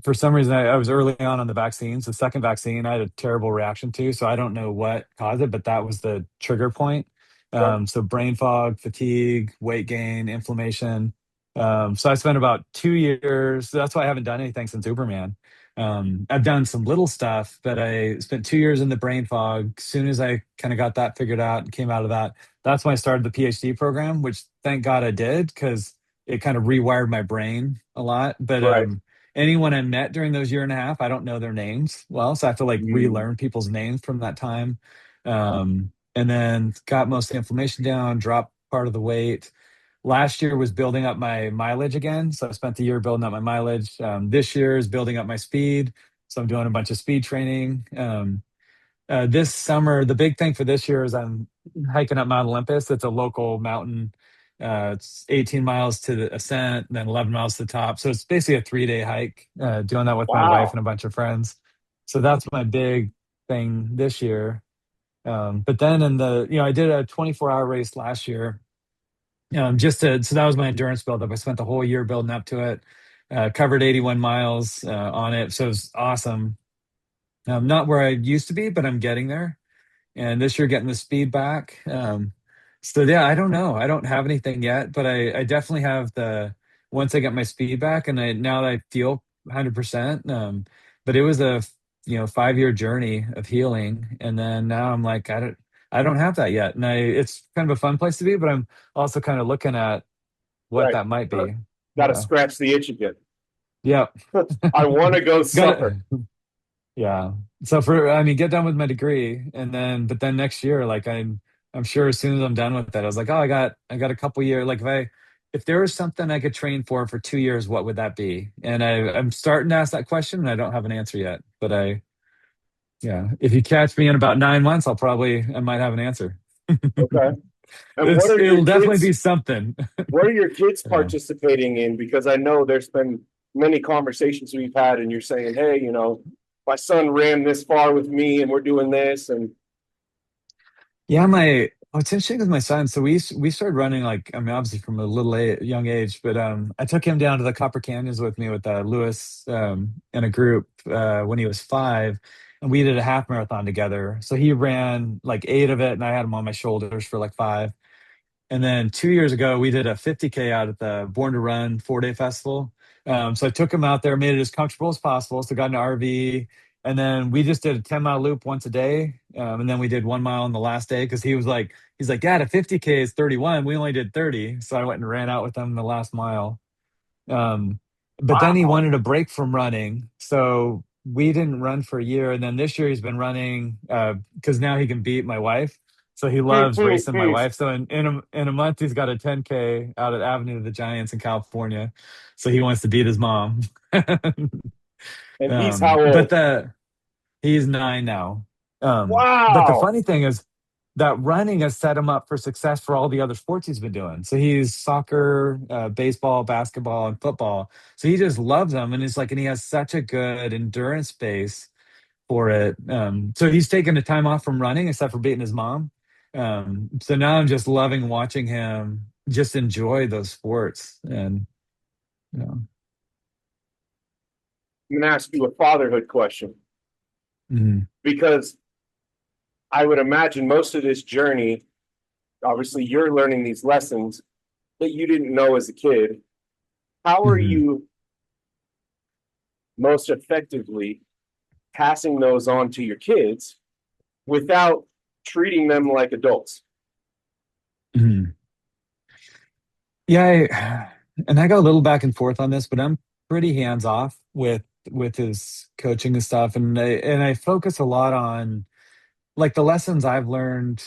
for some reason I was early on the vaccines. The second vaccine I had a terrible reaction to, so I don't know what caused it, but that was the trigger point. Okay. So brain fog, fatigue, weight gain, inflammation. So I spent about 2 years. That's why I haven't done anything since Uberman. I've done some little stuff, but I spent 2 years in the brain fog. As soon as I kind of got that figured out and came out of that, that's when I started the PhD program, which thank God I did because it kind of rewired my brain a lot. But Right. anyone I met during those year and a half, I don't know their names well, so I have to like Mm, relearn people's names from that time. And then got most of the inflammation down, dropped part of the weight. Last year was building up my mileage again, so I spent the year building up my mileage. This year is building up my speed, so I'm doing a bunch of speed training. This summer, the big thing for this year is I'm hiking up Mount Olympus. It's a local mountain. It's 18 miles to the ascent, then 11 miles to the top. So it's basically a 3-day hike. Doing that with my wife wow. and a bunch of friends. So that's my big thing this year. But then I did a 24-hour race last year. So that was my endurance buildup. I spent the whole year building up to it. Covered 81 miles on it, so it was awesome. Not where I used to be, but I'm getting there, and this year getting the speed back. So yeah, I don't know. I don't have anything yet, but I definitely have the once I get my speed back, and now that I feel 100%. But it was a 5-year journey of healing, and then now I'm like I don't have that yet, and it's kind of a fun place to be, but I'm also kind of looking at what Right. that might be. Got to Yeah, scratch the itch again. yeah, I want to go got suffer. it. Yeah. So I mean, get done with my degree, and but then next year, like I'm sure as soon as I'm done with that, I was like, oh, I got a couple years. Like if there was something I could train for 2 years, what would that be? And I'm starting to ask that question, and I don't have an answer yet. But yeah, if you catch me in about 9 months, I might have an answer. Okay. And what are your It'll definitely kids? be something. What are your kids Yeah. participating in? Because I know there's been many conversations we've had, and you're saying, "Hey, my son ran this far with me, and we're doing this." And Yeah, what's interesting with my son. So we started running like I mean obviously from a young age, but I took him down to the Copper Canyons with me with Lewis in a group when he was 5, and we did a half marathon together. So he ran like 8 of it, and I had him on my shoulders for like 5. And then 2 years ago, we did a 50K out at the Born to Run 4-day festival. So I took him out there, made it as comfortable as possible. So got an RV, and then we just did a 10-mile loop once a day. And then we did 1 mile on the last day because he's like, Dad, a 50K is 31. We only did 30. So I went and ran out with him the last mile. Um, but then he wow, wanted a break from running. So we didn't run for a year. And then this year he's been running because now he can beat my wife. So he loves racing my wife. So in a month, he's got a 10K out at Avenue of the Giants in California. So he wants to beat his mom. and he's how But old? he's 9 now. But the Wow. funny thing is that running has set him up for success for all the other sports he's been doing. So he's soccer, baseball, basketball, and football. So he just loves them, and it's like, and he has such a good endurance base for it. So he's taken the time off from running, except for beating his mom. So now I'm just loving watching him just enjoy those sports, and you know, I'm gonna ask you a fatherhood question mhm, because I would imagine most of this journey, obviously, you're learning these lessons that you didn't know as a kid. How are mhm. you most effectively passing those on to your kids without treating them like adults? Mhm. Yeah, and I go a little back and forth on this, but I'm pretty hands off with his coaching and stuff, and I focus a lot on like the lessons I've learned,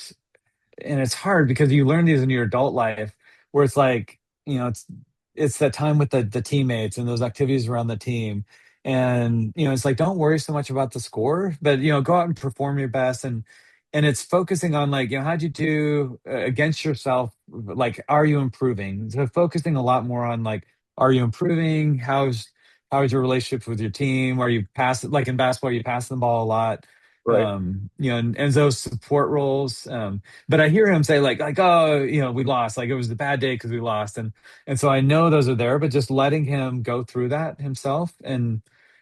and it's hard because you learn these in your adult life, where it's like, it's that time with the teammates and those activities around the team, and it's like, don't worry so much about the score, but go out and perform your best, and it's focusing on, like, how'd you do against yourself, like, are you improving? So focusing a lot more on, like, are you improving? How's your relationship with your team? Are you pass, like in basketball, you pass the ball a lot, Right. and those support roles. But I hear him say, like, oh, we lost, like it was a bad day because we lost, and so I know those are there, but just letting him go through that himself, and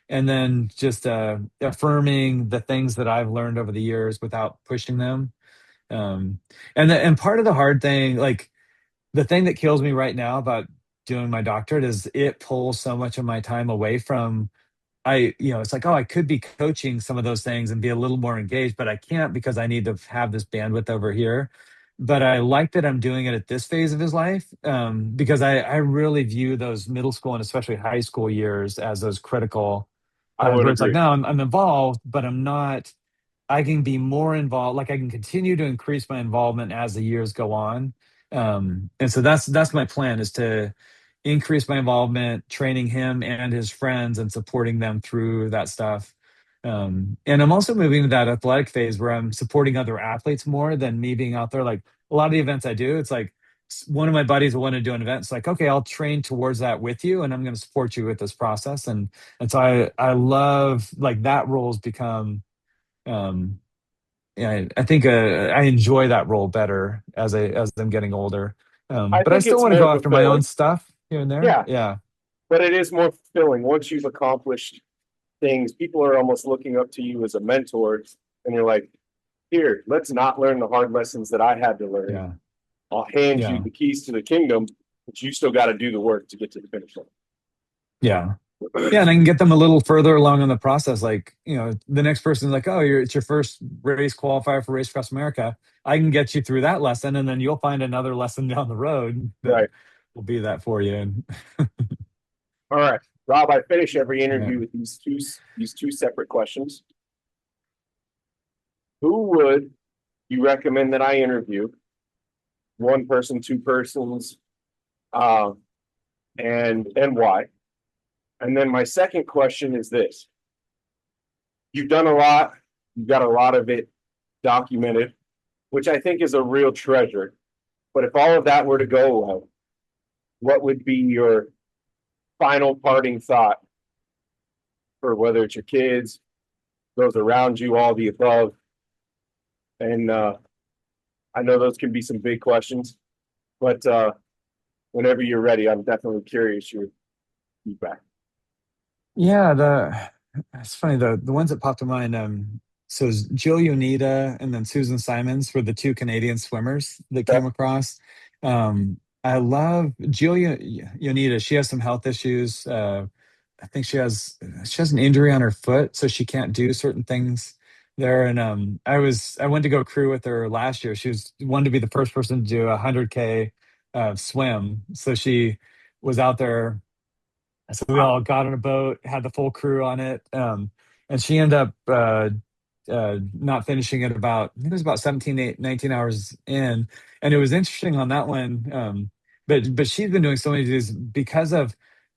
then just affirming the things that I've learned over the years without pushing them. Um, and part of the hard thing, like the thing that kills me right now about doing my doctorate, is it pulls so much of my time away from, it's like, oh, I could be coaching some of those things and be a little more engaged, but I can't because I need to have this bandwidth over here. But I like that I'm doing it at this phase of his life, because I really view those middle school and especially high school years as those critical I times would where it's like, agree. no, I'm involved, but I'm not. I can be more involved. Like I can continue to increase my involvement as the years go on. And so that's my plan, is to increase my involvement, training him and his friends and supporting them through that stuff. And I'm also moving to that athletic phase where I'm supporting other athletes more than me being out there. Like a lot of the events I do, it's like one of my buddies will want to do an event. It's like, okay, I'll train towards that with you, and I'm going to support you with this process. And so I love, like, that role's become, um, yeah, I think I enjoy that role better as I'm getting older. I But I think still it's want to more go after my own fulfilling. stuff here and there. Yeah, Yeah, but it is more fulfilling once you've accomplished things. People are almost looking up to you as a mentor, and you're like, here, let's not learn the hard lessons that I had to learn. yeah, I'll hand you yeah, the keys to the kingdom, but you still got to do the work to get to the finish yeah. line. Yeah, and I can get them a little further along in the process. Like, the next person's like, "Oh, it's your first race qualifier for Race Across America." I can get you through that lesson, and then you'll find another lesson down the road that Right. will be that for you. And All right, Rob. I finish every yeah, interview with these two separate questions. Who would you recommend that I interview? One person, two persons, uh, and why? And then my second question is this: you've done a lot, you've got a lot of it documented, which I think is a real treasure. But if all of that were to go away, what would be your final parting thought for whether it's your kids, those around you, all the above? And I know those can be some big questions, but whenever you're ready, I'm definitely curious your feedback. yeah. It's funny, the ones that popped to mind. So Jill Yonita and then Susan Simons were the two Canadian swimmers that Okay. came across. I love Jill Yonita. She has some health issues. I think she has an injury on her foot, so she can't do certain things there. And I went to go crew with her last year. She was wanted to be the first person to do 100K swim, so she was out there. So we Wow. all got on a boat, had the full crew on it, and she ended up not finishing it about, I think it was about 19 hours in. And it was interesting on that one. But she's been doing so many of these because of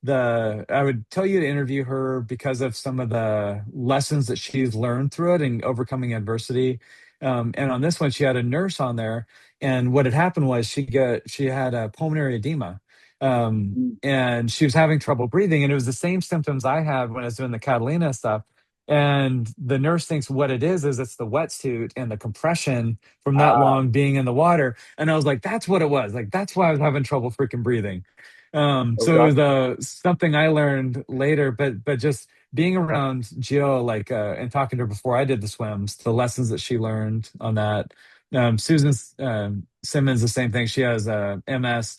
I would tell you to interview her because of some of the lessons that she's learned through it and overcoming adversity. And on this one, she had a nurse on there, and what had happened was she had a pulmonary edema, Mm. and she was having trouble breathing, and it was the same symptoms I had when I was doing the Catalina stuff. And the nurse thinks what it is it's the wetsuit and the compression from that Ah, long being in the water. And I was like, that's what it was. Like that's why I was having trouble freaking breathing. So it okay. was something I learned later, but just being around Jill, like and talking to her before I did the swims, the lessons that she learned on that. Susan Simmons, the same thing. She has MS,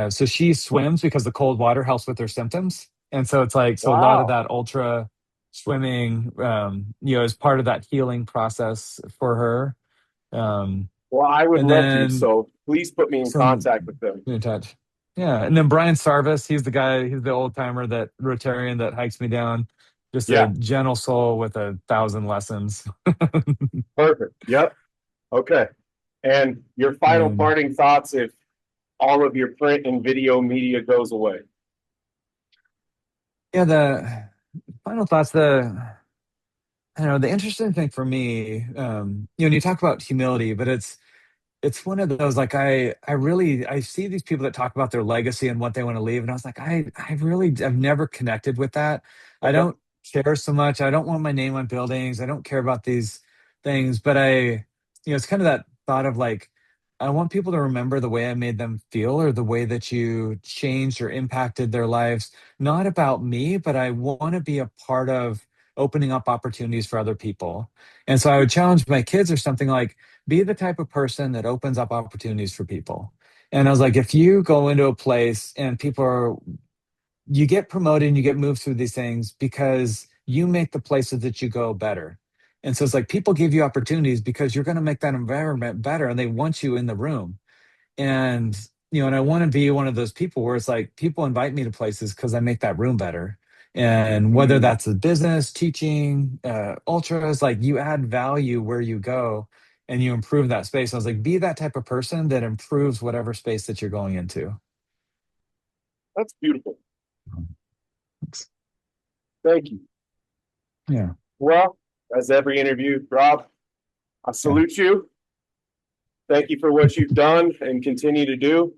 so she swims because the cold water helps with her symptoms, and so it's like so a lot of Wow. that ultra swimming, is part of that healing process for her. Well, I would And love to. then So please put me in some contact with them. be in touch. Yeah, and then Brian Sarvis, he's the guy, he's the old timer that Rotarian that hikes me down. Just a Yeah, gentle soul with 1,000 lessons. perfect. Yep. Okay. And your final And parting thoughts if all of your print and video media goes away. yeah, the final thoughts, the interesting thing for me, when you talk about humility, but it's one of those like I see these people that talk about their legacy and what they want to leave, and I was like I've never connected with that. I Okay. don't care so much. I don't want my name on buildings. I don't care about these things, but it's kind of that thought of like I want people to remember the way I made them feel or the way that you changed or impacted their lives, not about me, but I want to be a part of opening up opportunities for other people. And so I would challenge my kids or something like be the type of person that opens up opportunities for people. And I was like, if you go into a place and you get promoted and you get moved through these things because you make the places that you go better. And so it's like people give you opportunities because you're going to make that environment better and they want you in the room. And, and I want to be one of those people where it's like people invite me to places because I make that room better. And whether Mm, that's a business, teaching, ultras, like you add value where you go and you improve that space. I was like, be that type of person that improves whatever space that you're going into. that's beautiful. Thanks. Thank you. Yeah. Well, as every interview, Rob, I Yeah. salute you. Thank you for what you've done and continue to do.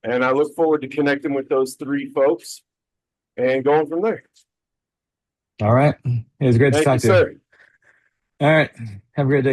And I look forward to connecting with those three folks and going from there. All right. It was great to Thank you, talk to you. sir. All right. Have a great day.